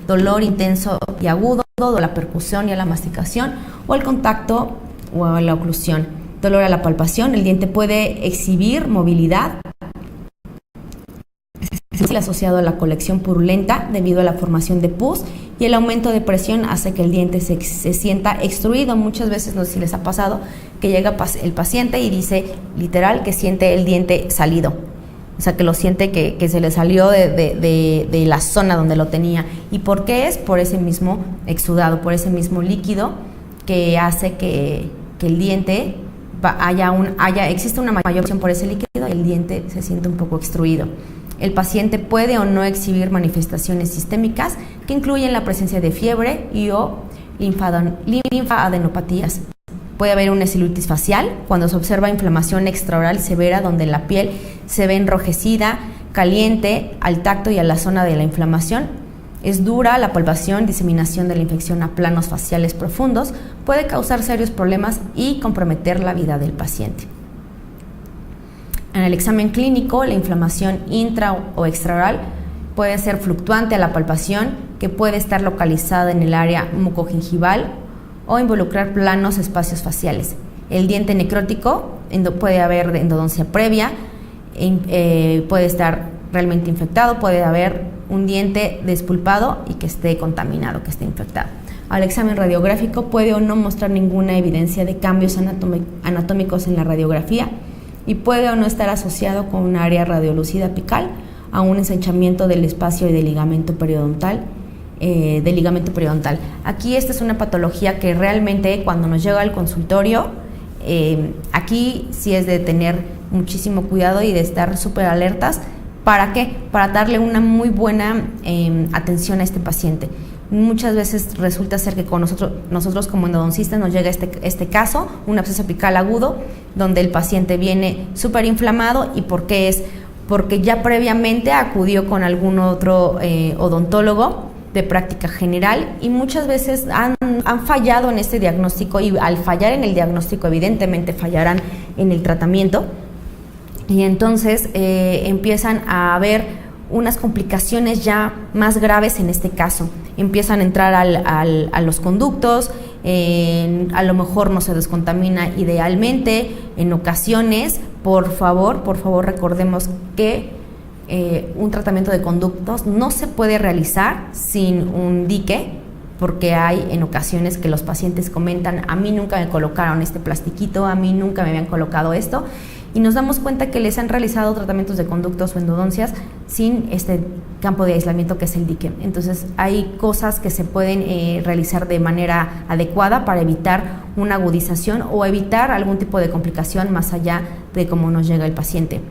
dolor intenso y agudo, a la percusión y a la masticación, o el contacto o a la oclusión. Dolor a la palpación, el diente puede exhibir movilidad, es asociado a la colección purulenta debido a la formación de pus, y el aumento de presión hace que el diente se sienta extruido. Muchas veces, no sé si les ha pasado, que llega el paciente y dice literal que siente el diente salido, o sea que lo siente que se le salió de la zona donde lo tenía. ¿Y por qué es? Por ese mismo exudado, por ese mismo líquido que hace que el diente existe una mayor presión por ese líquido y el diente se siente un poco extruido. El paciente puede o no exhibir manifestaciones sistémicas que incluyen la presencia de fiebre y o linfaadenopatías. Puede haber una celulitis facial cuando se observa inflamación extraoral severa donde la piel se ve enrojecida, caliente al tacto y a la zona de la inflamación. Es dura la palpación, diseminación de la infección a planos faciales profundos, puede causar serios problemas y comprometer la vida del paciente. En el examen clínico, la inflamación intra o extraoral puede ser fluctuante a la palpación, que puede estar localizada en el área mucogingival o involucrar planos espacios faciales. El diente necrótico, puede haber endodoncia previa, puede estar realmente infectado, puede haber un diente despulpado y que esté contaminado, que esté infectado. Al examen radiográfico puede o no mostrar ninguna evidencia de cambios anatómicos en la radiografía y puede o no estar asociado con un área radiolúcida apical a un ensanchamiento del espacio y del ligamento periodontal. Aquí esta es una patología que realmente cuando nos llega al consultorio, aquí sí es de tener muchísimo cuidado y de estar súper alertas. ¿Para qué? Para darle una muy buena atención a este paciente. Muchas veces resulta ser que con nosotros como endodoncistas nos llega este caso, un absceso apical agudo, donde el paciente viene súper inflamado. ¿Y por qué es? Porque ya previamente acudió con algún otro odontólogo de práctica general y muchas veces han fallado en este diagnóstico, y al fallar en el diagnóstico evidentemente fallarán en el tratamiento, y entonces empiezan a haber unas complicaciones ya más graves en este caso. Empiezan a entrar a los conductos, a lo mejor no se descontamina idealmente. En ocasiones, por favor recordemos que un tratamiento de conductos no se puede realizar sin un dique, porque hay en ocasiones que los pacientes comentan: a mí nunca me colocaron este plastiquito, a mí nunca me habían colocado esto, y nos damos cuenta que les han realizado tratamientos de conductos o endodoncias sin este campo de aislamiento que es el dique. Entonces hay cosas que se pueden realizar de manera adecuada para evitar una agudización o evitar algún tipo de complicación más allá de cómo nos llega el paciente.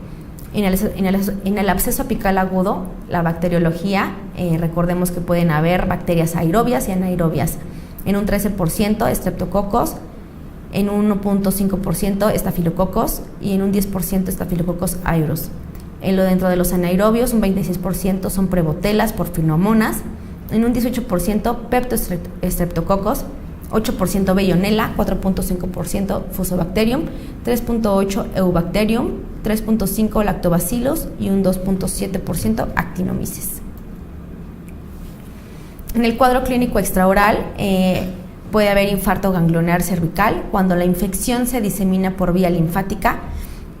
En el absceso apical agudo, la bacteriología, recordemos que pueden haber bacterias aerobias y anaerobias. En un 13% estreptococos, en un 1.5% estafilococos y en un 10% estafilococos aureus. Dentro de los anaerobios, un 26% son prebotelas por finomonas, en un 18% peptostreptococos, 8% Veillonella, 4.5% Fusobacterium, 3.8% Eubacterium, 3.5% Lactobacillus y un 2.7% Actinomyces. En el cuadro clínico extraoral puede haber infarto ganglionar cervical cuando la infección se disemina por vía linfática.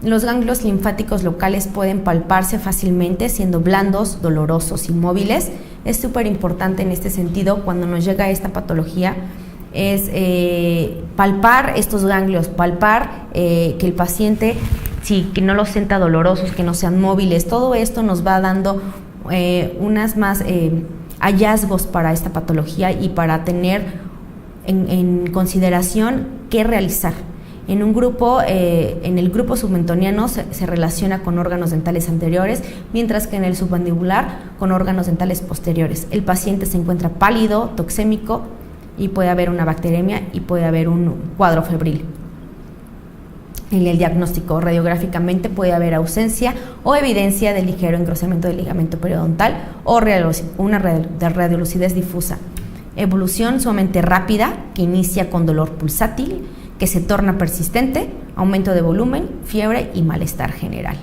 Los ganglios linfáticos locales pueden palparse fácilmente, siendo blandos, dolorosos, inmóviles. Es súper importante en este sentido cuando nos llega esta patología es palpar estos ganglios, palpar que el paciente, sí, que no los sienta dolorosos, que no sean móviles. Todo esto nos va dando unas más hallazgos para esta patología y para tener en consideración qué realizar. En el grupo submentoniano se relaciona con órganos dentales anteriores, mientras que en el submandibular con órganos dentales posteriores. El paciente se encuentra pálido, toxémico, y puede haber una bacteremia y puede haber un cuadro febril. En el diagnóstico radiográficamente puede haber ausencia o evidencia de ligero engrosamiento del ligamento periodontal o una radiolucidez difusa. Evolución sumamente rápida que inicia con dolor pulsátil, que se torna persistente, aumento de volumen, fiebre y malestar general.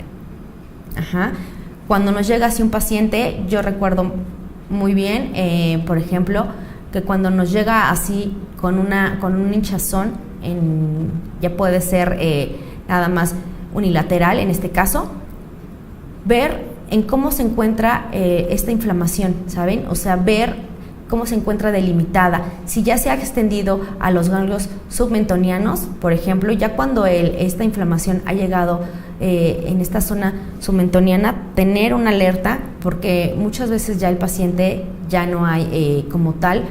Cuando nos llega así un paciente, yo recuerdo muy bien, por ejemplo, que cuando nos llega así con un hinchazón, ya puede ser nada más unilateral en este caso, ver en cómo se encuentra esta inflamación, ¿saben? O sea, ver cómo se encuentra delimitada. Si ya se ha extendido a los ganglios submentonianos, por ejemplo, ya cuando esta inflamación ha llegado en esta zona submentoniana, tener una alerta, porque muchas veces ya el paciente ya no hay como tal,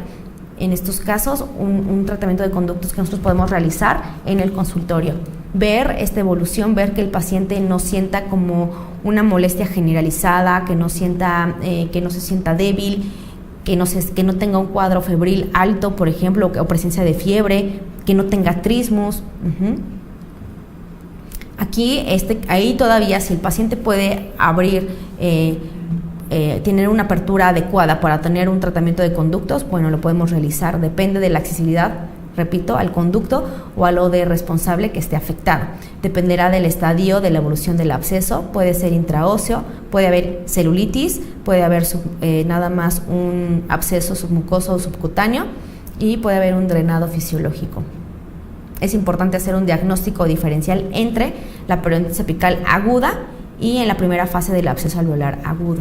en estos casos, un tratamiento de conductos que nosotros podemos realizar en el consultorio. Ver esta evolución, ver que el paciente no sienta como una molestia generalizada, que no se sienta débil, que no tenga un cuadro febril alto, por ejemplo, o presencia de fiebre, que no tenga trismus. Aquí, ahí todavía, si el paciente puede abrir tener una apertura adecuada para tener un tratamiento de conductos, bueno, lo podemos realizar, depende de la accesibilidad, repito, al conducto o al OD responsable que esté afectado. Dependerá del estadio de la evolución del absceso, puede ser intraóseo, puede haber celulitis, puede haber nada más un absceso submucoso o subcutáneo y puede haber un drenado fisiológico. Es importante hacer un diagnóstico diferencial entre la periodontitis apical aguda y en la primera fase del absceso alveolar agudo.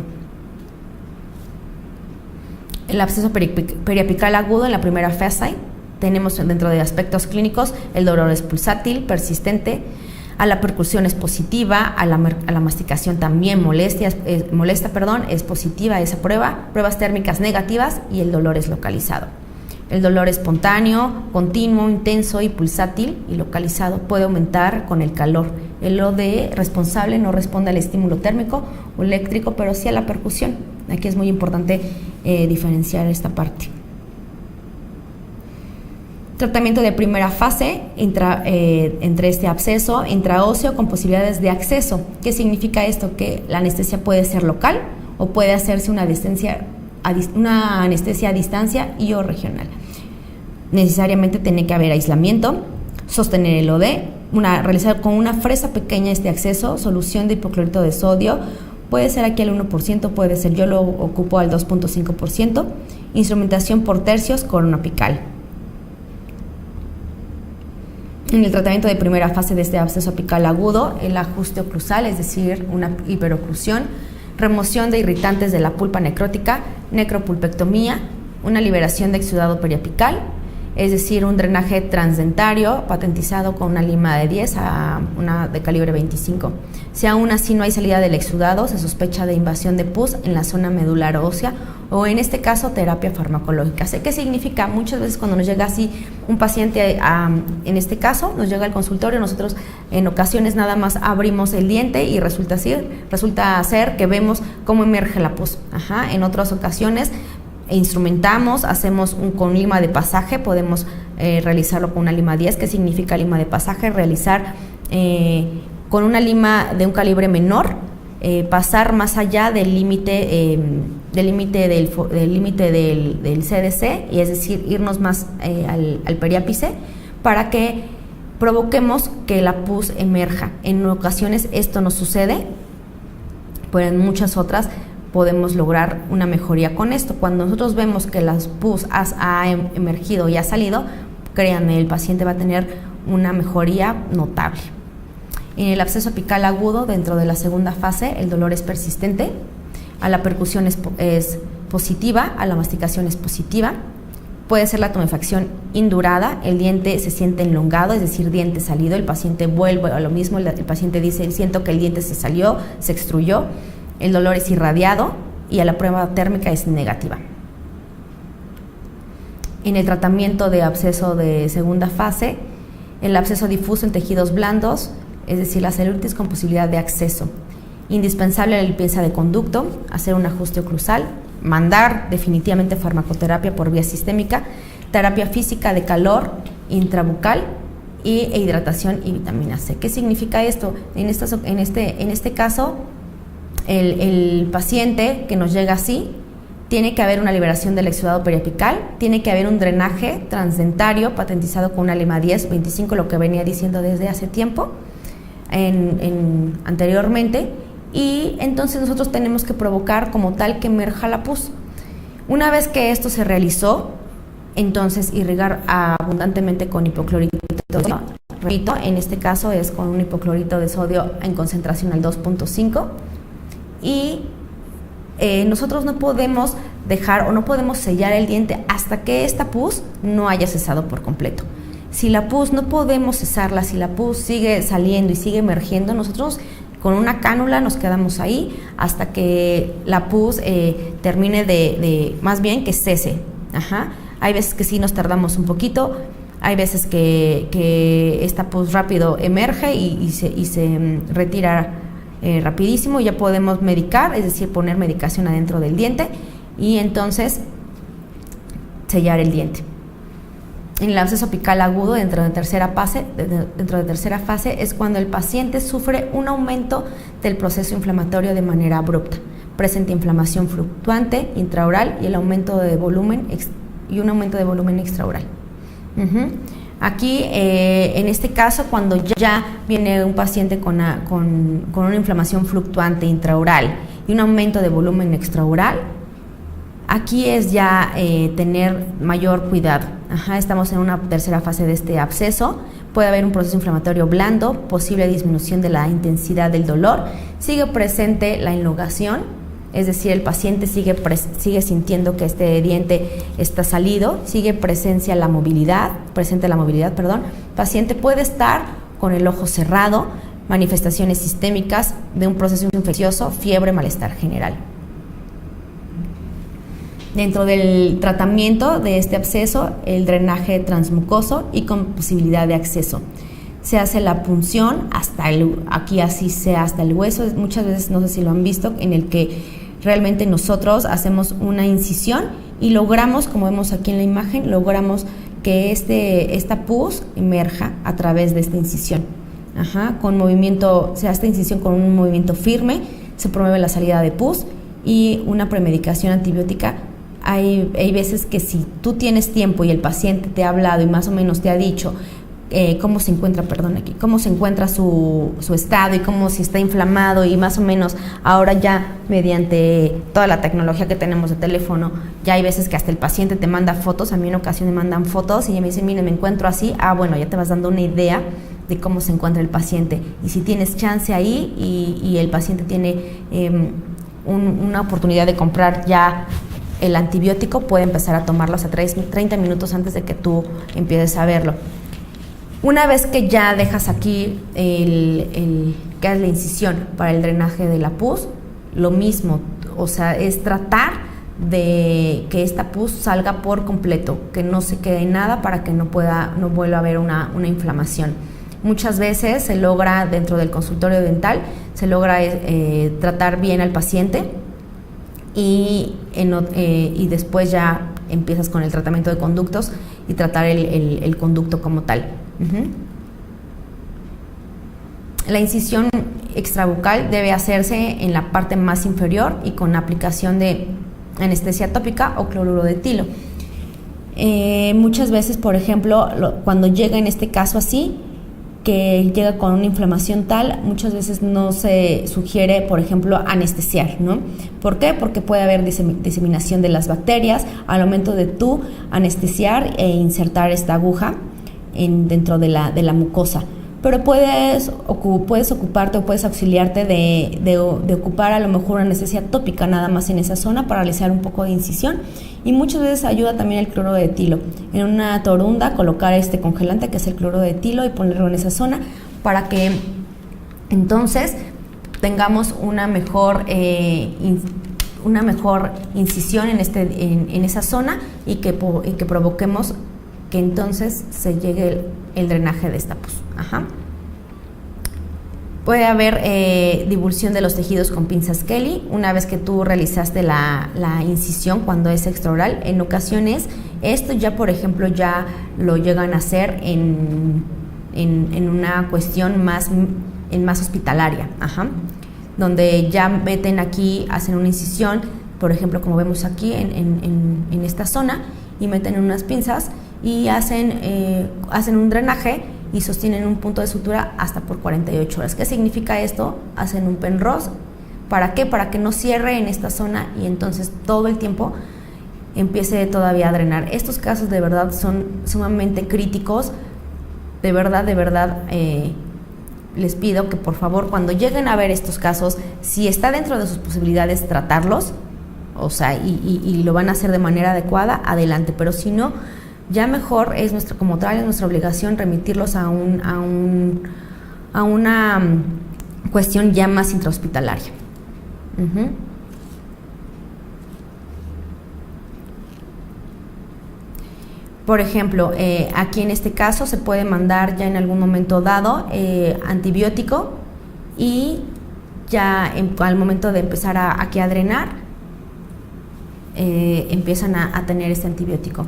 El absceso periapical agudo en la primera fase tenemos dentro de aspectos clínicos el dolor es pulsátil, persistente, a la percusión es positiva, a la masticación también molesta, es positiva esa prueba, pruebas térmicas negativas y el dolor es localizado. El dolor espontáneo, continuo, intenso y pulsátil y localizado puede aumentar con el calor. El OD responsable no responde al estímulo térmico o eléctrico, pero sí a la percusión. Aquí es muy importante diferenciar esta parte. Tratamiento de primera fase entre este absceso intraóseo con posibilidades de acceso. ¿Qué significa esto? Que la anestesia puede ser local o puede hacerse una anestesia a distancia y o regional. Necesariamente tiene que haber aislamiento, sostener el OD, realizar con una fresa pequeña este acceso, solución de hipoclorito de sodio, puede ser aquí al 1%, puede ser, yo lo ocupo al 2.5%, instrumentación por tercios, corona apical. En el tratamiento de primera fase de este absceso apical agudo, el ajuste oclusal, es decir, una hiperoclusión, remoción de irritantes de la pulpa necrótica, necropulpectomía, una liberación de exudado periapical, es decir, un drenaje transdentario patentizado con una lima de 10 a una de calibre 25. Si aún así no hay salida del exudado, se sospecha de invasión de pus en la zona medular ósea o en este caso terapia farmacológica. ¿Qué significa? Muchas veces cuando nos llega así un paciente, en este caso, nos llega al consultorio, nosotros en ocasiones nada más abrimos el diente y resulta ser que vemos cómo emerge la pus. En otras ocasiones instrumentamos, hacemos con lima de pasaje, podemos realizarlo con una lima 10. ¿Qué significa lima de pasaje? Realizar con una lima de un calibre menor, pasar más allá del límite del CDC, y es decir, irnos más al periápice para que provoquemos que la pus emerja. En ocasiones esto no sucede, pero en muchas otras podemos lograr una mejoría con esto. Cuando nosotros vemos que la pus ha emergido y ha salido, créanme, el paciente va a tener una mejoría notable. En el absceso apical agudo, dentro de la segunda fase, el dolor es persistente, a la percusión es positiva, a la masticación es positiva, puede ser la tumefacción indurada, el diente se siente enlongado, es decir, diente salido, el paciente vuelve a lo mismo, el paciente dice, siento que el diente se salió, se extruyó, el dolor es irradiado y a la prueba térmica es negativa. En el tratamiento de absceso de segunda fase, el absceso difuso en tejidos blandos, es decir, la celulitis con posibilidad de acceso. Indispensable la limpieza de conducto, hacer un ajuste oclusal, mandar definitivamente farmacoterapia por vía sistémica, terapia física de calor intrabucal e hidratación y vitamina C. ¿Qué significa esto? En este caso, el paciente que nos llega así, tiene que haber una liberación del exudado periapical, tiene que haber un drenaje transdentario patentizado con una lima 10-25, lo que venía diciendo desde hace tiempo, anteriormente, y entonces nosotros tenemos que provocar como tal que emerja la pus. Una vez que esto se realizó, entonces irrigar abundantemente con hipoclorito de sodio. Repito, en este caso es con un hipoclorito de sodio en concentración al 2.5, y nosotros no podemos dejar o no podemos sellar el diente hasta que esta pus no haya cesado por completo. Si la pus no podemos cesarla, si la pus sigue saliendo y sigue emergiendo, nosotros con una cánula nos quedamos ahí hasta que la pus termine más bien que cese. Hay veces que sí nos tardamos un poquito, hay veces que esta pus rápido emerge y se retira rapidísimo, y ya podemos medicar, es decir, poner medicación adentro del diente y entonces sellar el diente. En el absceso apical agudo, dentro de tercera fase, es cuando el paciente sufre un aumento del proceso inflamatorio de manera abrupta. presenta inflamación fluctuante intraoral y un aumento de volumen extraoral. Aquí, en este caso, cuando ya viene un paciente con una inflamación fluctuante intraoral y un aumento de volumen extraoral, aquí es ya tener mayor cuidado. Estamos en una tercera fase de este absceso. Puede haber un proceso inflamatorio blando, posible disminución de la intensidad del dolor, sigue presente la innovación, es decir, el paciente sigue sintiendo que este diente está salido, sigue presente la movilidad, paciente puede estar con el ojo cerrado, manifestaciones sistémicas de un proceso infeccioso, fiebre, malestar general. Dentro del tratamiento de este absceso, el drenaje transmucoso y con posibilidad de acceso. Se hace la punción hasta el hueso. Muchas veces, no sé si lo han visto, en el que realmente nosotros hacemos una incisión y logramos, como vemos aquí en la imagen, logramos que esta pus emerja a través de esta incisión. Con movimiento, se hace esta incisión con un movimiento firme, se promueve la salida de pus y una premedicación antibiótica. Hay veces que si tú tienes tiempo y el paciente te ha hablado y más o menos te ha dicho cómo se encuentra su estado y cómo si está inflamado, y más o menos ahora ya mediante toda la tecnología que tenemos de teléfono, ya hay veces que hasta el paciente te manda fotos. A mí en ocasiones me mandan fotos y me dicen, mire, me encuentro así. Bueno, ya te vas dando una idea de cómo se encuentra el paciente, y si tienes chance ahí y el paciente tiene una oportunidad de comprar ya el antibiótico, puede empezar a tomarlo hasta 30 minutos antes de que tú empieces a verlo. Una vez que ya dejas aquí que es la incisión para el drenaje de la pus, lo mismo, o sea, es tratar de que esta pus salga por completo, que no se quede nada para que no vuelva a haber una inflamación. Muchas veces se logra, dentro del consultorio dental, se logra tratar bien al paciente y después ya empiezas con el tratamiento de conductos y tratar el conducto como tal. La incisión extrabucal debe hacerse en la parte más inferior y con aplicación de anestesia tópica o cloruro de etilo. Muchas veces, por ejemplo, cuando llega en este caso así, que llega con una inflamación tal, muchas veces no se sugiere, por ejemplo, anestesiar, ¿no? ¿Por qué? Porque puede haber diseminación de las bacterias al momento de tú anestesiar e insertar esta aguja dentro de la mucosa. Pero puedes ocuparte o puedes auxiliarte de ocupar a lo mejor una anestesia tópica nada más en esa zona para realizar un poco de incisión, y muchas veces ayuda también el cloro de etilo. En una torunda colocar este congelante que es el cloro de etilo y ponerlo en esa zona para que entonces tengamos una mejor incisión en esa zona y que provoquemos que entonces se llegue el drenaje de esta pus. Puede haber divulsión de los tejidos con pinzas Kelly una vez que tú realizaste la incisión cuando es extraoral. En ocasiones esto ya, por ejemplo, ya lo llegan a hacer en una cuestión más hospitalaria, donde ya meten aquí, hacen una incisión, por ejemplo, como vemos aquí en esta zona, y meten unas pinzas y hacen un drenaje y sostienen un punto de sutura hasta por 48 horas. ¿Qué significa esto? Hacen un Penrose. ¿Para qué? Para que no cierre en esta zona y entonces todo el tiempo empiece todavía a drenar. Estos casos de verdad son sumamente críticos. De verdad, les pido que por favor, cuando lleguen a ver estos casos, si está dentro de sus posibilidades tratarlos, o sea, y lo van a hacer de manera adecuada, adelante. Pero si no, ya mejor es nuestra obligación remitirlos a una cuestión ya más intrahospitalaria. Por ejemplo, aquí en este caso se puede mandar ya en algún momento dado antibiótico, y ya al momento de empezar aquí a drenar empiezan a tener este antibiótico.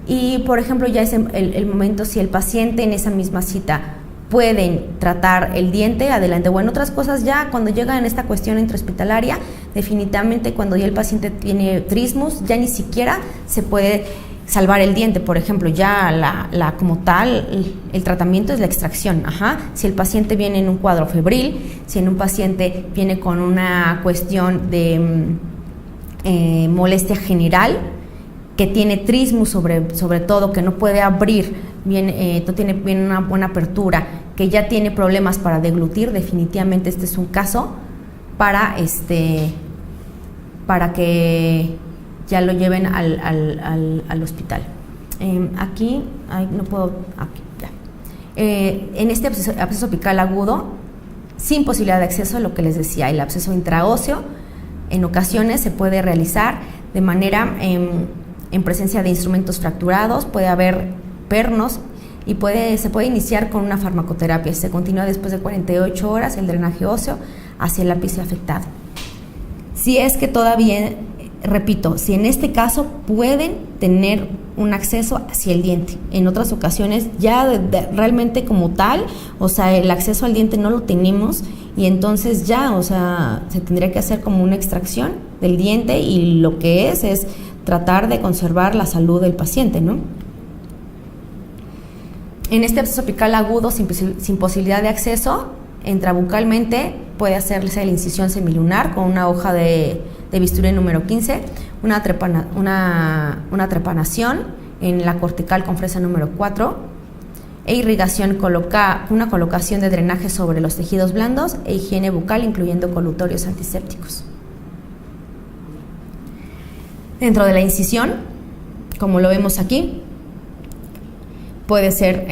Y por ejemplo ya es el momento, si el paciente en esa misma cita pueden tratar el diente, adelante. Bueno, otras cosas ya cuando llega en esta cuestión intrahospitalaria, definitivamente cuando ya el paciente tiene trismus, ya ni siquiera se puede salvar el diente. Por ejemplo, ya como tal, el tratamiento es la extracción. Si el paciente viene en un cuadro febril, si en un paciente viene con una cuestión de molestia general, que tiene trismus sobre todo, que no puede abrir bien, no tiene bien una buena apertura, que ya tiene problemas para deglutir, definitivamente este es un caso para que ya lo lleven al hospital. Aquí, no puedo, aquí, ya. En este absceso apical agudo, sin posibilidad de acceso, lo que les decía, el absceso intraóseo, en ocasiones se puede realizar de manera en presencia de instrumentos fracturados, puede haber pernos y se puede iniciar con una farmacoterapia. Se continúa después de 48 horas el drenaje óseo hacia el ápice afectado. Si es que todavía, repito, si en este caso pueden tener un acceso hacia el diente. En otras ocasiones ya realmente como tal, o sea, el acceso al diente no lo tenemos y entonces ya, o sea, se tendría que hacer como una extracción del diente y lo que es tratar de conservar la salud del paciente, ¿no? En este absceso apical agudo sin posibilidad de acceso, intrabucalmente puede hacerse la incisión semilunar con una hoja de bisturí número 15, una trepanación en la cortical con fresa número 4 e irrigación, una colocación de drenaje sobre los tejidos blandos e higiene bucal incluyendo colutorios antisépticos. Dentro de la incisión, como lo vemos aquí, puede ser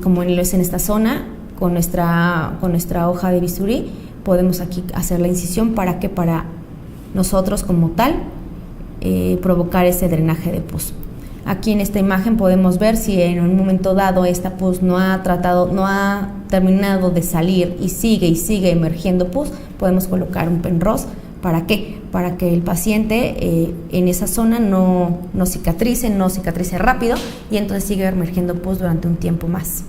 como es en esta zona, con nuestra hoja de bisturí, podemos aquí hacer la incisión para nosotros como tal provocar ese drenaje de pus. Aquí en esta imagen podemos ver si en un momento dado esta pus no ha terminado de salir y sigue emergiendo pus, podemos colocar un Penrose. ¿Para qué? Para que el paciente en esa zona no cicatrice rápido y entonces siga emergiendo pus durante un tiempo más.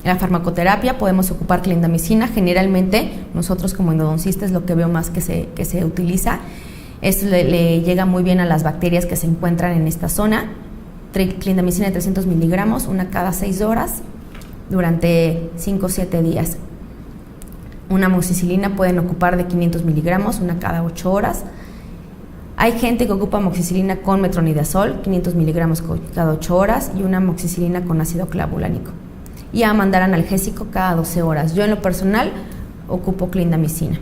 La farmacoterapia podemos ocupar clindamicina. Generalmente nosotros como endodoncistas lo que veo más que se utiliza es le llega muy bien a las bacterias que se encuentran en esta zona. Clindamicina de 300 miligramos, una cada 6 horas durante 5 o 7 días. Una amoxicilina pueden ocupar de 500 miligramos, una cada 8 horas. Hay gente que ocupa amoxicilina con metronidazol, 500 miligramos cada 8 horas, y una amoxicilina con ácido clavulánico. Y a mandar analgésico cada 12 horas. Yo en lo personal ocupo clindamicina,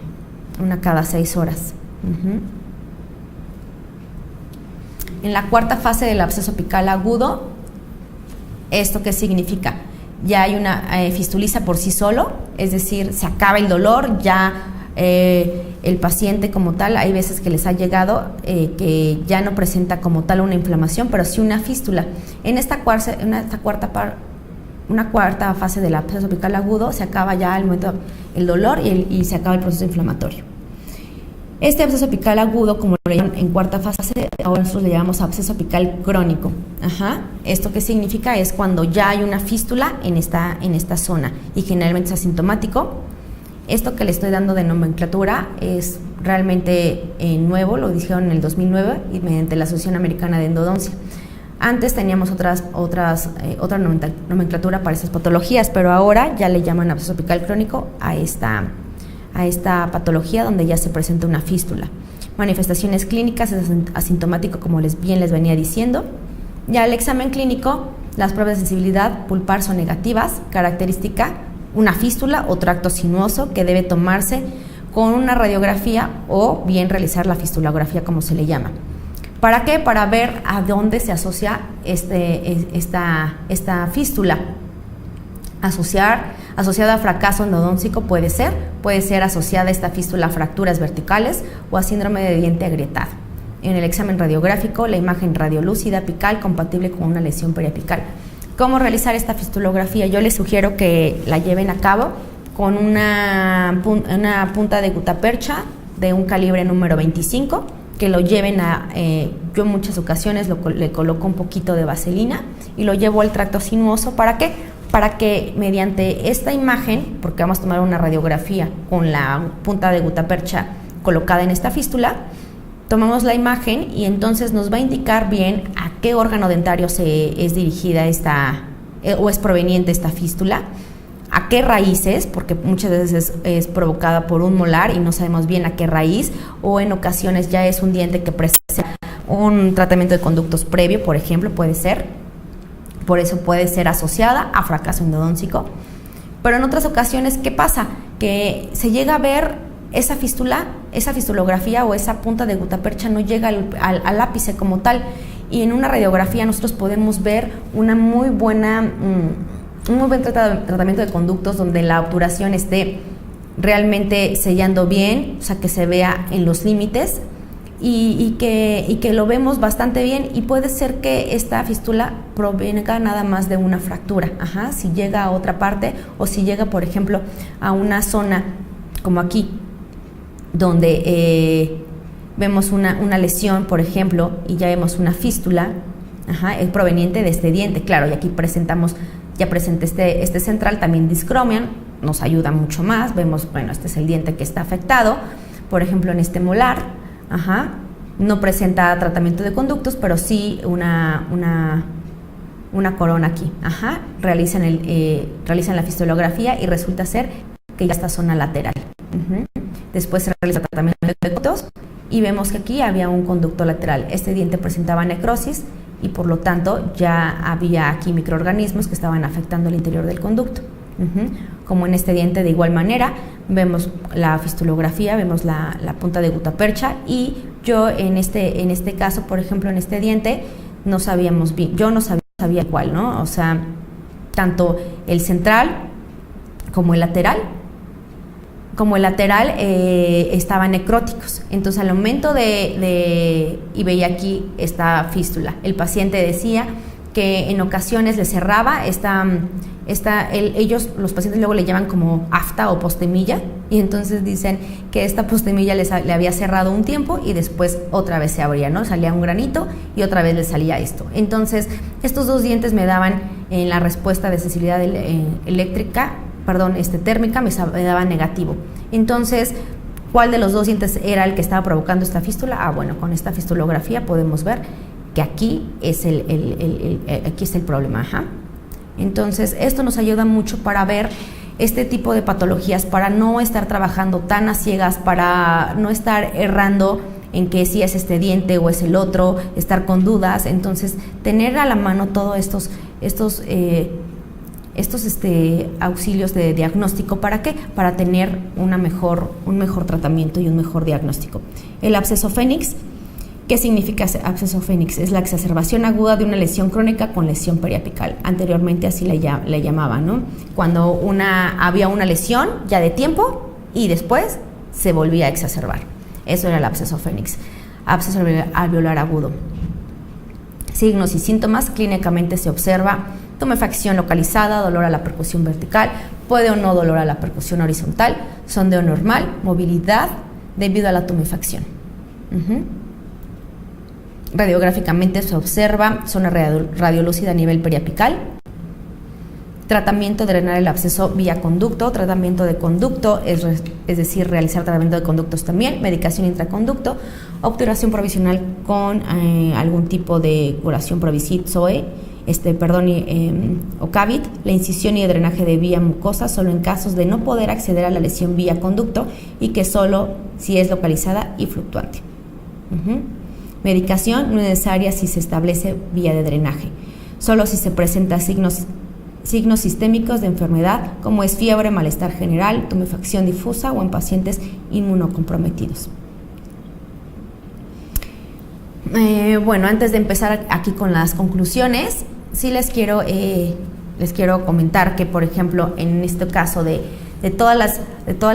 una cada 6 horas. En la cuarta fase del absceso apical agudo, ¿esto qué significa? Ya hay una fistuliza por sí solo, es decir, se acaba el dolor, ya el paciente como tal, hay veces que les ha llegado que ya no presenta como tal una inflamación, pero sí una fístula. En esta cuarta fase del absceso apical agudo se acaba ya el dolor y se acaba el proceso inflamatorio. Este absceso apical agudo, como lo llaman en cuarta fase, ahora nosotros le llamamos absceso apical crónico. ¿Esto qué significa? Es cuando ya hay una fístula en esta zona y generalmente es asintomático. Esto que le estoy dando de nomenclatura es realmente nuevo, lo dijeron en el 2009 y mediante la Asociación Americana de Endodoncia. Antes teníamos otra nomenclatura para estas patologías, pero ahora ya le llaman absceso apical crónico a esta patología donde ya se presenta una fístula. Manifestaciones clínicas, es asintomático como bien les venía diciendo. Ya el examen clínico, las pruebas de sensibilidad pulpar son negativas, característica una fístula o tracto sinuoso que debe tomarse con una radiografía o bien realizar la fistulografía como se le llama. ¿Para qué? Para ver a dónde se asocia esta fístula. Asociada a fracaso endodóntico puede ser asociada a esta fístula a fracturas verticales o a síndrome de diente agrietado. En el examen radiográfico, la imagen radiolúcida apical compatible con una lesión periapical. ¿Cómo realizar esta fistulografía? Yo les sugiero que la lleven a cabo con una punta de gutapercha de un calibre número 25. que lo lleven yo en muchas ocasiones le coloco un poquito de vaselina y lo llevo al tracto sinuoso. ¿Para qué? Para que mediante esta imagen, porque vamos a tomar una radiografía con la punta de gutapercha colocada en esta fístula, tomamos la imagen y entonces nos va a indicar bien a qué órgano dentario es dirigida o es proveniente esta fístula, a qué raíces, porque muchas veces es provocada por un molar y no sabemos bien a qué raíz, o en ocasiones ya es un diente que presenta un tratamiento de conductos previo, por ejemplo, puede ser. Por eso puede ser asociada a fracaso endodóncico. Pero en otras ocasiones, ¿qué pasa? Que se llega a ver esa fístula, esa fistulografía o esa punta de gutapercha no llega al ápice como tal. Y en una radiografía nosotros podemos ver un muy buen tratamiento de conductos donde la obturación esté realmente sellando bien, o sea, que se vea en los límites y que lo vemos bastante bien, y puede ser que esta fístula provenga nada más de una fractura, si llega a otra parte o si llega, por ejemplo, a una zona como aquí, donde vemos una lesión, por ejemplo, y ya vemos una fístula, es proveniente de este diente, claro, y aquí ya presenta este central, también discromia, nos ayuda mucho más, vemos, bueno, este es el diente que está afectado, por ejemplo, en este molar, no presenta tratamiento de conductos, pero sí una corona aquí, realizan la fistulografía y resulta ser que ya esta zona lateral. Después se realiza tratamiento de conductos y vemos que aquí había un conducto lateral, este diente presentaba necrosis y por lo tanto ya había aquí microorganismos que estaban afectando el interior del conducto. Como en este diente, de igual manera vemos la fistulografía, vemos la punta de gutapercha, y yo en este caso, por ejemplo, en este diente no sabíamos bien, yo no sabía cuál, ¿no? O sea, tanto el central como el lateral estaban necróticos. Entonces, al momento y veía aquí esta fístula, el paciente decía que en ocasiones le cerraba los pacientes luego le llaman como afta o postemilla, y entonces dicen que esta postemilla le había cerrado un tiempo y después otra vez se abría, ¿no? Salía un granito y otra vez le salía esto. Entonces, estos dos dientes me daban en la respuesta de sensibilidad térmica, me daba negativo. Entonces, ¿cuál de los dos dientes era el que estaba provocando esta fístula? Bueno, con esta fistulografía podemos ver que aquí es aquí está el problema. Entonces, esto nos ayuda mucho para ver este tipo de patologías, para no estar trabajando tan a ciegas, para no estar errando en que si es este diente o es el otro, estar con dudas. Entonces, tener a la mano todos estos auxilios de diagnóstico. ¿Para qué? Para tener un mejor tratamiento y un mejor diagnóstico. El absceso fénix. ¿Qué significa absceso fénix? Es la exacerbación aguda de una lesión crónica con lesión periapical. Anteriormente así le llamaban, ¿no? Cuando había una lesión ya de tiempo y después se volvía a exacerbar. Eso era el absceso fénix. Absceso alveolar agudo. Signos y síntomas. Clínicamente se observa tumefacción localizada, dolor a la percusión vertical, puede o no dolor a la percusión horizontal, sondeo normal, movilidad debido a la tumefacción. Radiográficamente se observa zona radiolúcida a nivel periapical. Tratamiento de drenar el absceso vía conducto, tratamiento de conducto, es decir, realizar tratamiento de conductos también, medicación intraconducto, obturación provisional con algún tipo de curación Provisit, Zoe, o Cavit, la incisión y el drenaje de vía mucosa solo en casos de no poder acceder a la lesión vía conducto y que solo si es localizada y fluctuante. Medicación no necesaria si se establece vía de drenaje, solo si se presentan signos sistémicos de enfermedad como es fiebre, malestar general, tumefacción difusa o en pacientes inmunocomprometidos. Bueno, antes de empezar aquí con las conclusiones, sí les quiero comentar que, por ejemplo, en este caso de todas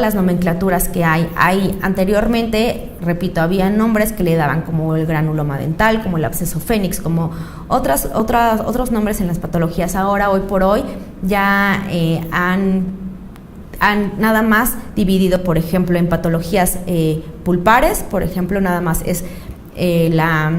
las nomenclaturas que hay anteriormente, repito, había nombres que le daban como el granuloma dental, como el absceso fénix, como otros nombres en las patologías. Ahora, hoy por hoy, ya han nada más dividido, por ejemplo, en patologías pulpares, por ejemplo, nada más es la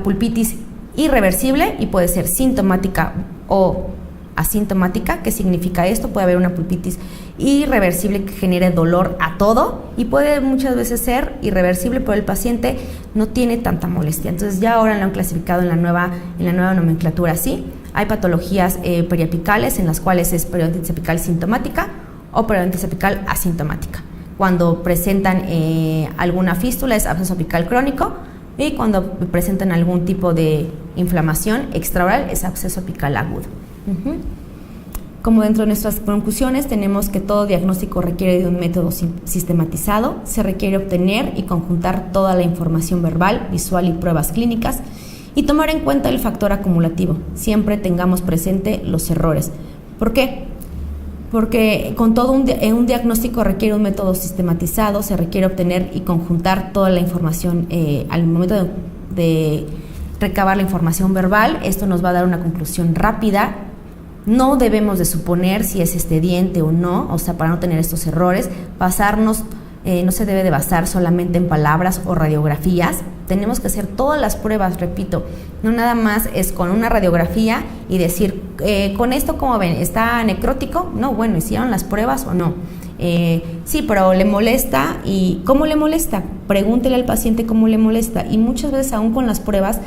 pulpitis irreversible y puede ser sintomática o asintomática. ¿Qué significa esto? Puede haber una pulpitis irreversible que genere dolor a todo y puede muchas veces ser irreversible, pero el paciente no tiene tanta molestia. Entonces ya ahora lo han clasificado en la nueva nomenclatura así. Hay patologías periapicales en las cuales es periodontitis apical sintomática o periodontitis apical asintomática. Cuando presentan alguna fístula es absceso apical crónico, y cuando presentan algún tipo de inflamación extraoral es absceso apical agudo. Como dentro de nuestras conclusiones tenemos que todo diagnóstico requiere de un método sistematizado, se requiere obtener y conjuntar toda la información verbal, visual y pruebas clínicas y tomar en cuenta el factor acumulativo. Siempre tengamos presente los errores. ¿Por qué? Porque con todo un diagnóstico requiere un método sistematizado, se requiere obtener y conjuntar toda la información al momento de recabar la información verbal. Esto nos va a dar una conclusión rápida. No debemos de suponer si es este diente o no, o sea, para no tener estos errores. No se debe de basar solamente en palabras o radiografías. Tenemos que hacer todas las pruebas, repito, no nada más es con una radiografía y decir, con esto, ¿cómo ven? ¿Está necrótico? No, bueno, ¿hicieron las pruebas o no? Sí, pero le molesta. ¿Y cómo le molesta? Pregúntele al paciente cómo le molesta. Y muchas veces, aún con las pruebas,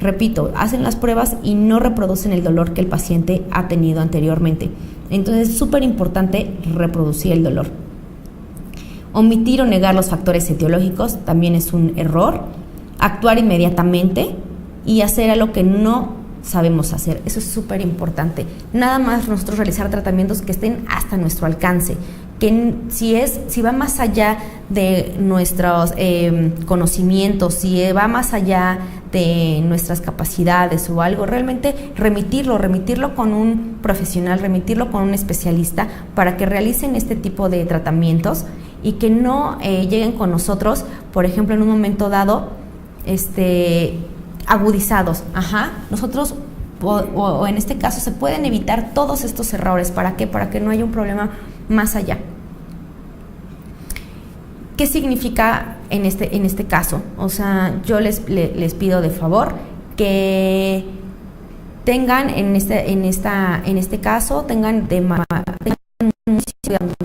repito, hacen las pruebas y no reproducen el dolor que el paciente ha tenido anteriormente. Entonces es súper importante reproducir el dolor. Omitir o negar los factores etiológicos también es un error. Actuar inmediatamente y hacer a lo que no sabemos hacer. Eso es súper importante. Nada más nosotros realizar tratamientos que estén hasta nuestro alcance. Que si va más allá de nuestros conocimientos, si va más allá de nuestras capacidades o algo, realmente remitirlo con un profesional, remitirlo con un especialista para que realicen este tipo de tratamientos y que no lleguen con nosotros, por ejemplo, en un momento dado, agudizados. Nosotros, o en este caso, se pueden evitar todos estos errores. ¿Para qué? Para que no haya un problema más allá. ¿Qué significa en este caso? O sea, yo les pido de favor que tengan en este caso, cuando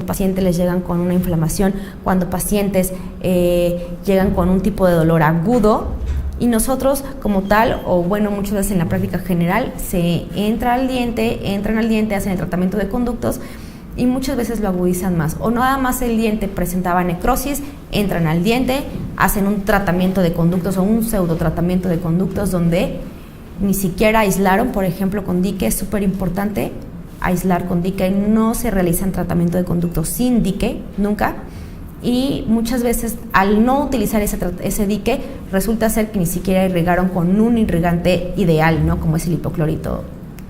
pacientes les llegan con una inflamación, cuando pacientes llegan con un tipo de dolor agudo, y nosotros como tal, o bueno, muchas veces en la práctica general, se entran al diente, hacen el tratamiento de conductos y muchas veces lo agudizan más, o nada más el diente presentaba necrosis, entran al diente, hacen un tratamiento de conductos o un pseudo tratamiento de conductos donde ni siquiera aislaron, por ejemplo, con dique. Es súper importante aislar con dique, no se realizan tratamiento de conductos sin dique, nunca, y muchas veces al no utilizar ese dique resulta ser que ni siquiera irrigaron con un irrigante ideal, ¿no? Como es el hipoclorito.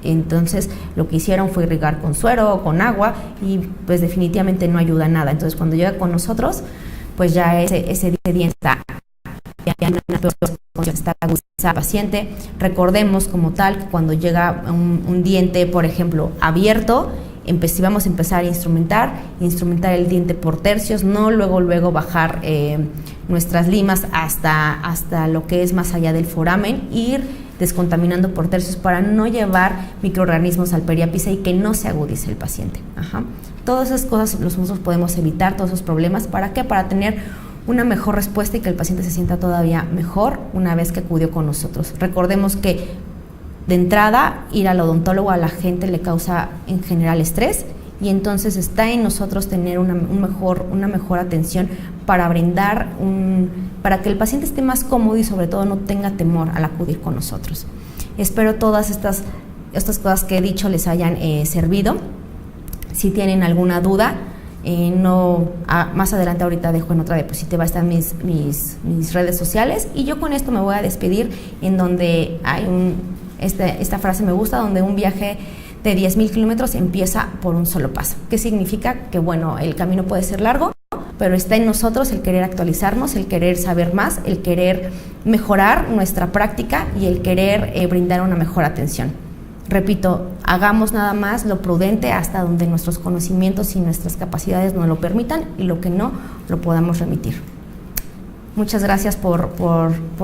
Entonces lo que hicieron fue irrigar con suero o con agua y pues definitivamente no ayuda a nada. Entonces cuando llega con nosotros, pues ya ese diente está agudizado al paciente. Recordemos como tal que cuando llega un diente, por ejemplo, abierto, vamos a empezar a instrumentar el diente por tercios, no luego bajar nuestras limas hasta lo que es más allá del foramen, ir descontaminando por tercios para no llevar microorganismos al periápice y que no se agudice el paciente. Todas esas cosas nosotros podemos evitar, todos esos problemas. ¿Para qué? Para tener una mejor respuesta y que el paciente se sienta todavía mejor una vez que acudió con nosotros. Recordemos que de entrada, ir al odontólogo a la gente le causa en general estrés, y entonces está en nosotros tener una mejor atención para brindar para que el paciente esté más cómodo y sobre todo no tenga temor al acudir con nosotros. Espero todas estas cosas que he dicho les hayan servido. Si tienen alguna duda, más adelante ahorita dejo en otra diapositiva están mis redes sociales, y yo con esto me voy a despedir, en donde hay esta frase me gusta, donde un viaje de 10,000 kilómetros empieza por un solo paso. ¿Qué significa? Que bueno, el camino puede ser largo, pero está en nosotros el querer actualizarnos, el querer saber más, el querer mejorar nuestra práctica y el querer brindar una mejor atención. Repito, hagamos nada más lo prudente hasta donde nuestros conocimientos y nuestras capacidades nos lo permitan, y lo que no, lo podamos remitir. Muchas gracias por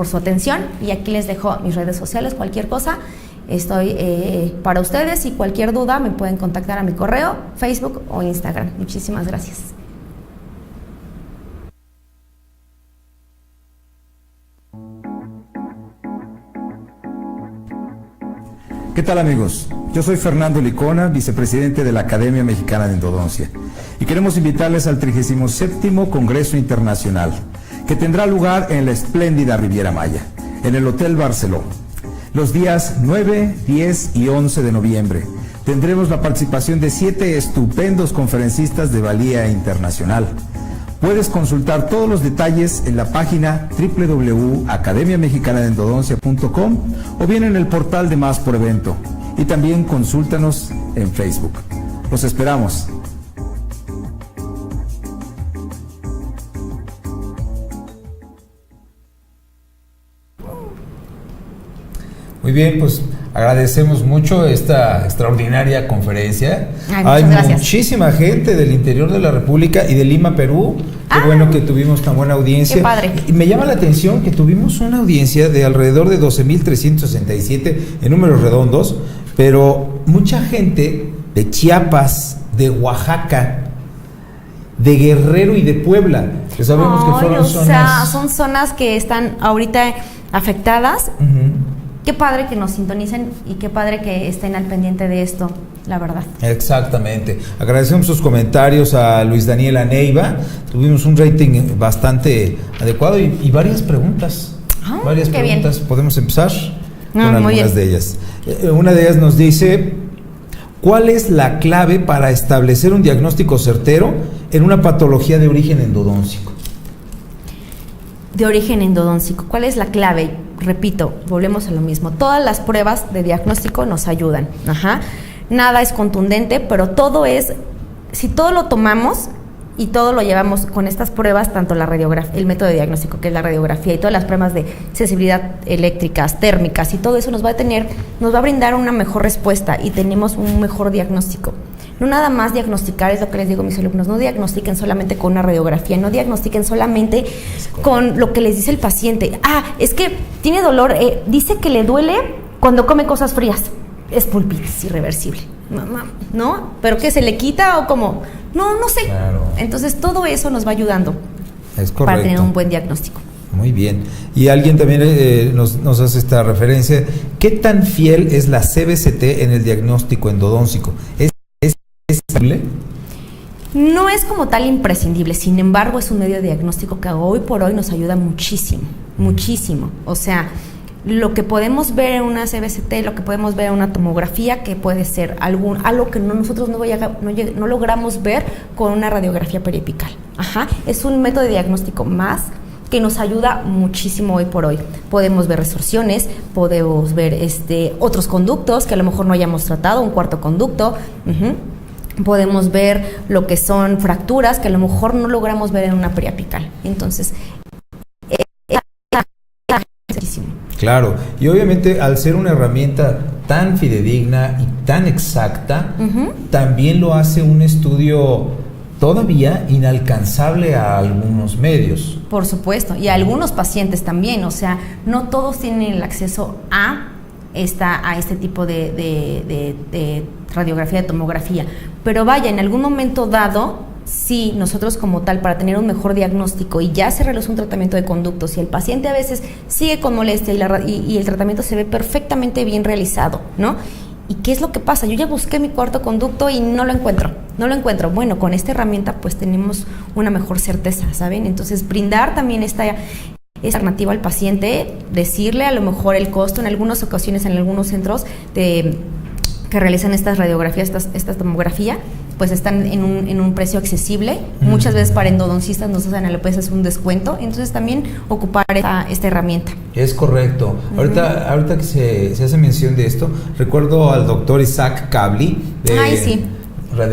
su atención y aquí les dejo mis redes sociales, cualquier cosa. Estoy para ustedes y cualquier duda me pueden contactar a mi correo, Facebook o Instagram. Muchísimas gracias. ¿Qué tal, amigos? Yo soy Fernando Licona, vicepresidente de la Academia Mexicana de Endodoncia, y queremos invitarles al 37º Congreso Internacional, que tendrá lugar en la espléndida Riviera Maya, en el Hotel Barceló. Los días 9, 10 y 11 de noviembre tendremos la participación de 7 estupendos conferencistas de valía internacional. Puedes consultar todos los detalles en la página www.academiamexicanadendodoncia.com o bien en el portal de Más por Evento. Y también consúltanos en Facebook. Los esperamos. Muy bien, pues agradecemos mucho esta extraordinaria conferencia. Hay muchísima gente del interior de la República y de Lima, Perú. Qué bueno que tuvimos tan buena audiencia. Qué padre. Y me llama la atención que tuvimos una audiencia de alrededor de 12,367 en números redondos, pero mucha gente de Chiapas, de Oaxaca, de Guerrero y de Puebla, que sabemos que fueron zonas... son zonas que están ahorita afectadas. Qué padre que nos sintonicen y qué padre que estén al pendiente de esto, la verdad. Exactamente. Agradecemos sus comentarios a Luis Daniel Aneiva. Tuvimos un rating bastante adecuado y varias preguntas. Varias preguntas. Bien. ¿Podemos empezar con algunas de ellas? Una de ellas nos dice: ¿cuál es la clave para establecer un diagnóstico certero en una patología de origen endodóncico? De origen endodóncico, ¿cuál es la clave? Repito, volvemos a lo mismo. Todas las pruebas de diagnóstico nos ayudan. Nada es contundente, pero todo es, si todo lo tomamos y todo lo llevamos con estas pruebas, tanto la radiografía, el método de diagnóstico que es la radiografía y todas las pruebas de sensibilidad eléctricas, térmicas y todo eso nos va a brindar una mejor respuesta y tenemos un mejor diagnóstico. No nada más diagnosticar, es lo que les digo a mis alumnos, no diagnostiquen solamente con una radiografía, no diagnostiquen solamente con lo que les dice el paciente. Es que tiene dolor, dice que le duele cuando come cosas frías. Es pulpitis irreversible. ¿No? ¿Pero qué, se le quita o cómo? No sé. Claro. Entonces todo eso nos va ayudando para tener un buen diagnóstico. Muy bien. Y alguien también nos hace esta referencia. ¿Qué tan fiel es la CBCT en el diagnóstico endodóncico? ¿Es imprescindible? No es como tal imprescindible, sin embargo es un medio de diagnóstico que hoy por hoy nos ayuda muchísimo, muchísimo. O sea, lo que podemos ver en una CBCT, lo que podemos ver en una tomografía, que puede ser algo que nosotros no logramos ver con una radiografía periapical. Es un método de diagnóstico más que nos ayuda muchísimo hoy por hoy. Podemos ver resorciones, podemos ver otros conductos que a lo mejor no hayamos tratado, un cuarto conducto. Podemos ver lo que son fracturas que a lo mejor no logramos ver en una periapical. Entonces, claro, y obviamente al ser una herramienta tan fidedigna y tan exacta, también lo hace un estudio todavía inalcanzable a algunos medios. Por supuesto, y a algunos pacientes también, o sea, no todos tienen el acceso a este tipo de radiografía, de tomografía, pero vaya, en algún momento dado, sí, nosotros como tal, para tener un mejor diagnóstico y ya se realizó un tratamiento de conductos y el paciente a veces sigue con molestia y el tratamiento se ve perfectamente bien realizado, ¿no? ¿Y qué es lo que pasa? Yo ya busqué mi cuarto conducto y no lo encuentro. Bueno, con esta herramienta pues tenemos una mejor certeza, ¿saben? Entonces brindar también esta alternativa al paciente, decirle a lo mejor el costo en algunas ocasiones, en algunos centros que realizan estas radiografías, esta tomografía, pues están en un precio accesible. Muchas veces para endodoncistas nos hacen a veces un descuento, entonces también ocupar esta herramienta. Es correcto. Ahorita que se hace mención de esto, recuerdo al doctor Isaac Kabli. Sí.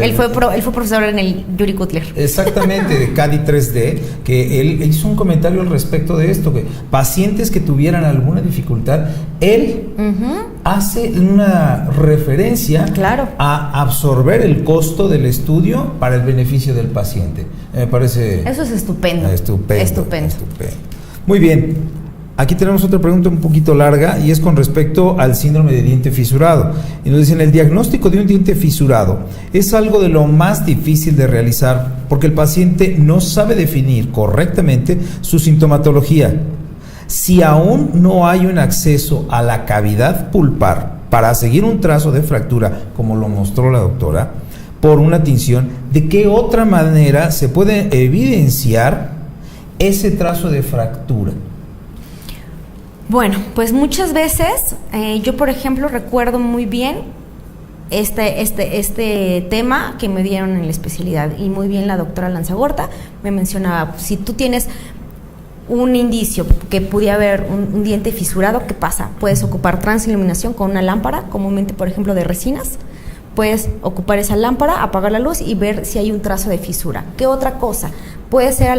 Él fue profesor en el Yuri Cutler. Exactamente, de CADI 3D, que él hizo un comentario al respecto de esto, que pacientes que tuvieran alguna dificultad, él hace una referencia a absorber el costo del estudio para el beneficio del paciente. Me parece... Eso es estupendo. Estupendo. Muy bien. Aquí tenemos otra pregunta un poquito larga y es con respecto al síndrome de diente fisurado. Y nos dicen, el diagnóstico de un diente fisurado es algo de lo más difícil de realizar porque el paciente no sabe definir correctamente su sintomatología. Si aún no hay un acceso a la cavidad pulpar para seguir un trazo de fractura, como lo mostró la doctora, por una tinción, ¿de qué otra manera se puede evidenciar ese trazo de fractura? Bueno, pues muchas veces, yo por ejemplo recuerdo muy bien este tema que me dieron en la especialidad, y muy bien la doctora Lanzagorta me mencionaba, si tú tienes un indicio que pudiera haber un diente fisurado, ¿qué pasa? Puedes ocupar transiluminación con una lámpara, comúnmente por ejemplo de resinas. Puedes ocupar esa lámpara, apagar la luz y ver si hay un trazo de fisura. ¿Qué otra cosa? Puede ser a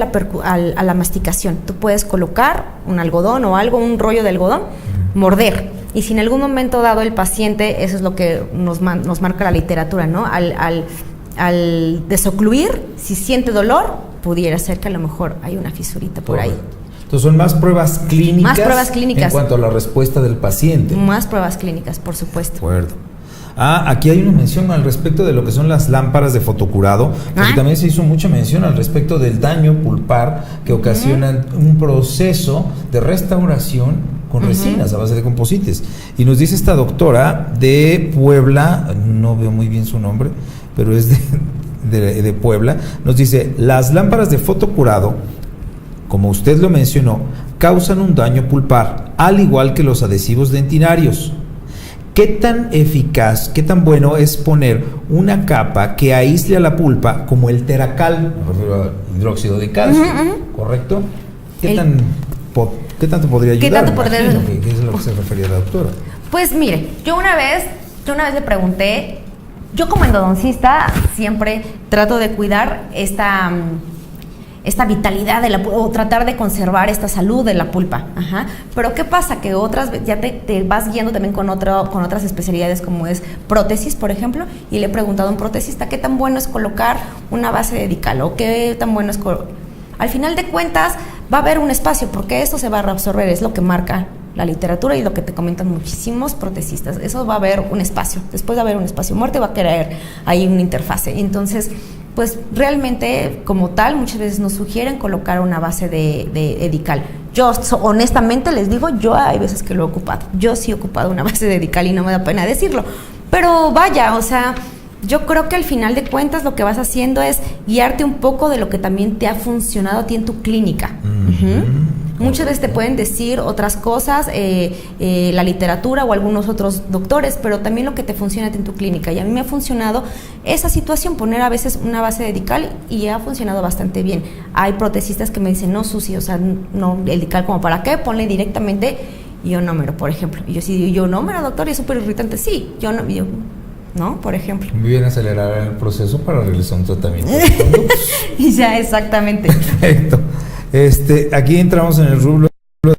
la masticación. Tú puedes colocar un algodón o algo, un rollo de algodón, morder. Y si en algún momento dado el paciente, eso es lo que nos marca la literatura, ¿no? Al desocluir, si siente dolor, pudiera ser que a lo mejor hay una fisurita por ahí. Entonces son más pruebas clínicas. Más pruebas clínicas. En cuanto a la respuesta del paciente. Más pruebas clínicas, por supuesto. De acuerdo. Aquí hay una mención al respecto de lo que son las lámparas de fotocurado, porque también se hizo mucha mención al respecto del daño pulpar que ocasionan un proceso de restauración con resinas a base de composites. Y nos dice esta doctora de Puebla, no veo muy bien su nombre, pero es de Puebla, nos dice, las lámparas de fotocurado, como usted lo mencionó, causan un daño pulpar, al igual que los adhesivos dentinarios. ¿Qué tan eficaz, qué tan bueno es poner una capa que aísle a la pulpa como el Teracal, hidróxido de calcio, ¿correcto? ¿Qué tanto podría ayudar? ¿Qué tanto podría ayudar? ¿Qué es lo que se refería la doctora? Pues mire, yo una vez le pregunté, yo como endodoncista siempre trato de cuidar esta vitalidad de la pulpa, o tratar de conservar esta salud de la pulpa. Pero ¿qué pasa? Que otras ya te vas guiando también con otras especialidades, como es prótesis, por ejemplo, y le he preguntado a un protesista qué tan bueno es colocar una base de Dical, o qué tan bueno es al final de cuentas va a haber un espacio, porque esto se va a reabsorber, es lo que marca la literatura y lo que te comentan muchísimos protesistas. Eso va a haber un espacio, después de haber un espacio muerto va a querer ahí una interfase. Entonces, pues realmente como tal muchas veces nos sugieren colocar una base de Dical. Yo honestamente les digo, yo hay veces que lo he ocupado, yo sí he ocupado una base de Dical y no me da pena decirlo, pero vaya, o sea, yo creo que al final de cuentas lo que vas haciendo es guiarte un poco de lo que también te ha funcionado a ti en tu clínica. Muchas veces te pueden decir otras cosas, la literatura o algunos otros doctores, pero también lo que te funciona a ti en tu clínica. Y a mí me ha funcionado esa situación, poner a veces una base de Dical, y ha funcionado bastante bien. Hay protesistas que me dicen, no, Susi, o sea, no, el Dical, ¿como para qué? Ponle directamente ionómero, por ejemplo. Y yo sí digo, ionómero, doctor, y es súper irritante. Sí, ¿no? Por ejemplo. Muy bien, acelerar el proceso para realizar un tratamiento. Y ya, exactamente. Perfecto. Aquí entramos en el rubro de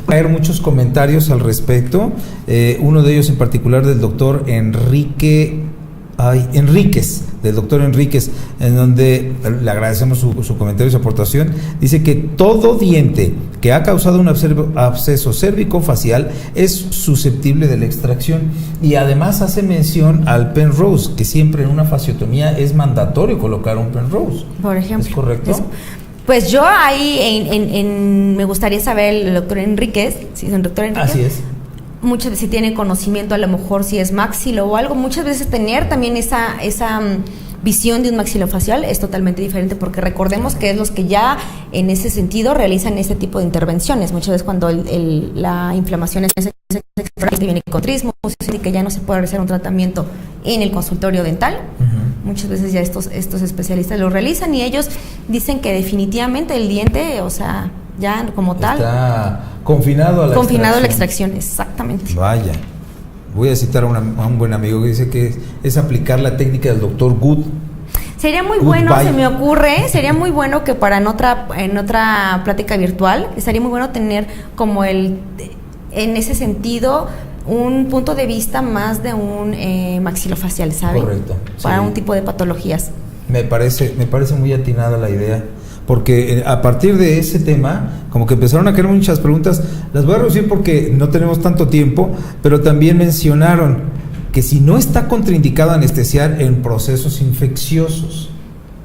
hay muchos comentarios al respecto, uno de ellos en particular del doctor Enríquez, en donde le agradecemos su comentario y su aportación. Dice que todo diente que ha causado un absceso cervicofacial es susceptible de la extracción, y además hace mención al Penrose, que siempre en una fasciotomía es mandatorio colocar un Penrose. Por ejemplo. ¿Es correcto? Pues yo ahí me gustaría saber el doctor Enríquez, si es el doctor Enríquez. Así es. Muchas veces si tiene conocimiento, a lo mejor si es maxilo o algo, muchas veces tener también esa visión de un maxilofacial es totalmente diferente, porque recordemos que es los que ya en ese sentido realizan este tipo de intervenciones. Muchas veces cuando la inflamación es viene con trismo, y que ya no se puede realizar un tratamiento en el consultorio dental, muchas veces ya estos especialistas lo realizan, y ellos dicen que definitivamente el diente, o sea, ya como tal está confinado a la extracción, exactamente. Vaya, voy a citar a un buen amigo que dice que es aplicar la técnica del doctor Good. Sería muy bueno, se me ocurre, sería muy bueno que en otra plática virtual, estaría muy bueno tener como en ese sentido un punto de vista más de un maxilofacial, ¿sabe? Correcto. Para sí. un tipo de patologías. Me parece muy atinada la idea, porque a partir de ese tema, como que empezaron a caer muchas preguntas. Las voy a reducir porque no tenemos tanto tiempo, pero también mencionaron que si no está contraindicado anestesiar en procesos infecciosos.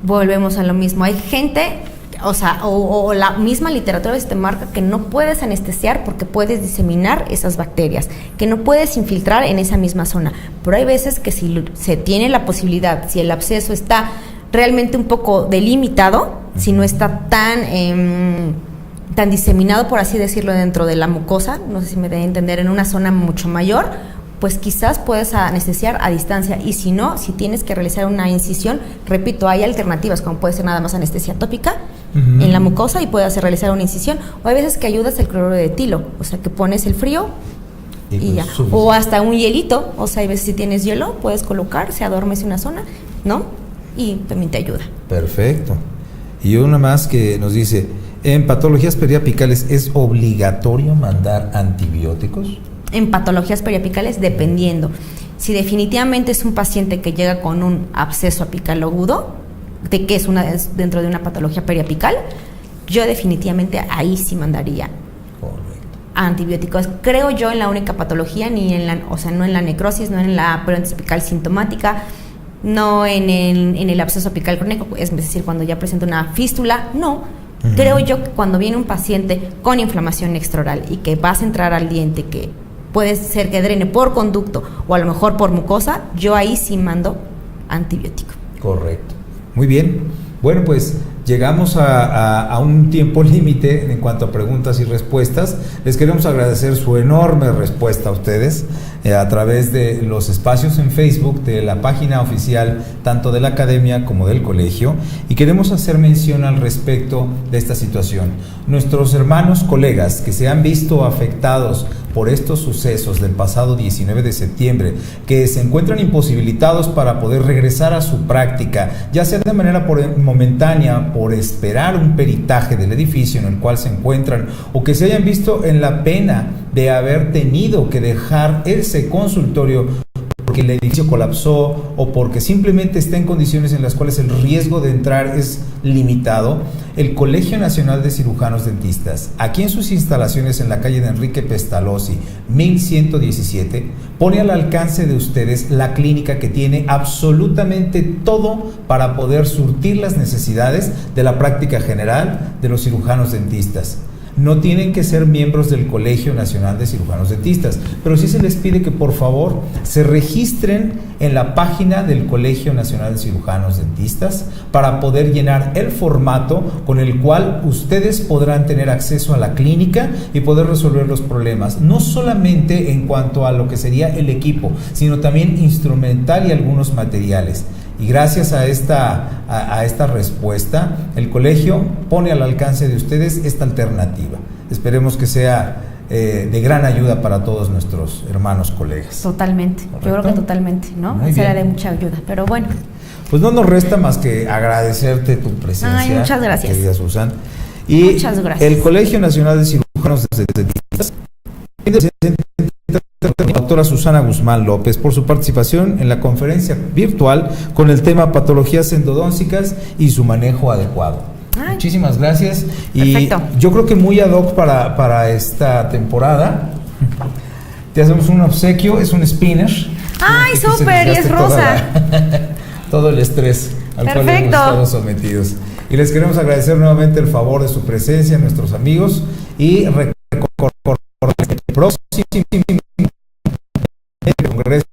Volvemos a lo mismo. Hay gente, o la misma literatura te marca que no puedes anestesiar porque puedes diseminar esas bacterias, que no puedes infiltrar en esa misma zona. Pero hay veces que si se tiene la posibilidad, si el absceso está realmente un poco delimitado, si no está tan diseminado, por así decirlo, dentro de la mucosa, no sé si me debe entender, en una zona mucho mayor, pues quizás puedes anestesiar a distancia. Y si no, si tienes que realizar una incisión, repito, hay alternativas, como puede ser nada más anestesia tópica en la mucosa y puedes realizar una incisión, o hay veces que ayudas el cloruro de etilo, o sea que pones el frío y ya, o hasta un hielito, o sea, hay veces si tienes hielo, puedes colocar, se adormece una zona, ¿no? Y también te ayuda. Perfecto. Y una más que nos dice, ¿en patologías periapicales es obligatorio mandar antibióticos? En patologías periapicales, dependiendo. Si definitivamente es un paciente que llega con un absceso apical agudo, de que es dentro de una patología periapical, yo definitivamente ahí sí mandaría antibióticos. Creo yo en la única patología, no en la necrosis, no en la periodontitis apical sintomática, no en el absceso apical crónico, es decir, cuando ya presenta una fístula, no. Creo yo que cuando viene un paciente con inflamación extraoral y que vas a entrar al diente, que puede ser que drene por conducto o a lo mejor por mucosa, yo ahí sí mando antibiótico. Correcto. Muy bien. Bueno, pues llegamos a un tiempo límite en cuanto a preguntas y respuestas. Les queremos agradecer su enorme respuesta a ustedes a través de los espacios en Facebook de la página oficial tanto de la academia como del colegio, y queremos hacer mención al respecto de esta situación. Nuestros hermanos colegas que se han visto afectados por estos sucesos del pasado 19 de septiembre, que se encuentran imposibilitados para poder regresar a su práctica, ya sea de manera momentánea, por esperar un peritaje del edificio en el cual se encuentran, o que se hayan visto en la pena de haber tenido que dejar ese consultorio porque el edificio colapsó o porque simplemente está en condiciones en las cuales el riesgo de entrar es limitado, el Colegio Nacional de Cirujanos Dentistas, aquí en sus instalaciones en la calle de Enrique Pestalozzi, 1117, pone al alcance de ustedes la clínica que tiene absolutamente todo para poder surtir las necesidades de la práctica general de los cirujanos dentistas. No tienen que ser miembros del Colegio Nacional de Cirujanos Dentistas, pero sí se les pide que por favor se registren en la página del Colegio Nacional de Cirujanos Dentistas para poder llenar el formato con el cual ustedes podrán tener acceso a la clínica y poder resolver los problemas, no solamente en cuanto a lo que sería el equipo, sino también instrumental y algunos materiales. Y gracias a esta respuesta, el colegio pone al alcance de ustedes esta alternativa. Esperemos que sea de gran ayuda para todos nuestros hermanos colegas. Totalmente. ¿Correcto? Yo creo que totalmente, ¿no? Será de mucha ayuda, pero bueno. Pues no nos resta más que agradecerte tu presencia. Ay, muchas gracias. Querida Susan. Y muchas gracias. El Colegio Nacional de Cirujanos Dentistas, la doctora Susana Guzmán López, por su participación en la conferencia virtual con el tema patologías endodóncicas y su manejo adecuado. Muchísimas gracias. Perfecto. Y yo creo que muy ad hoc para esta temporada te hacemos un obsequio, es un spinner. ¡Ay, súper! Y es rosa. Todo el estrés al cual hemos estado sometidos. Y les queremos agradecer nuevamente el favor de su presencia, nuestros amigos, y recordar el próximo Congreso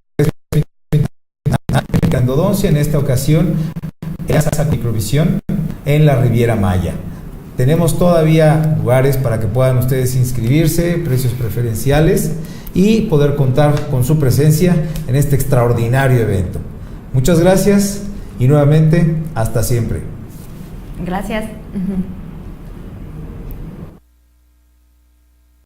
de Endodoncia, en esta ocasión en la microvisión en la Riviera Maya. Tenemos todavía lugares para que puedan ustedes inscribirse, precios preferenciales y poder contar con su presencia en este extraordinario evento. Muchas gracias y nuevamente hasta siempre. Gracias.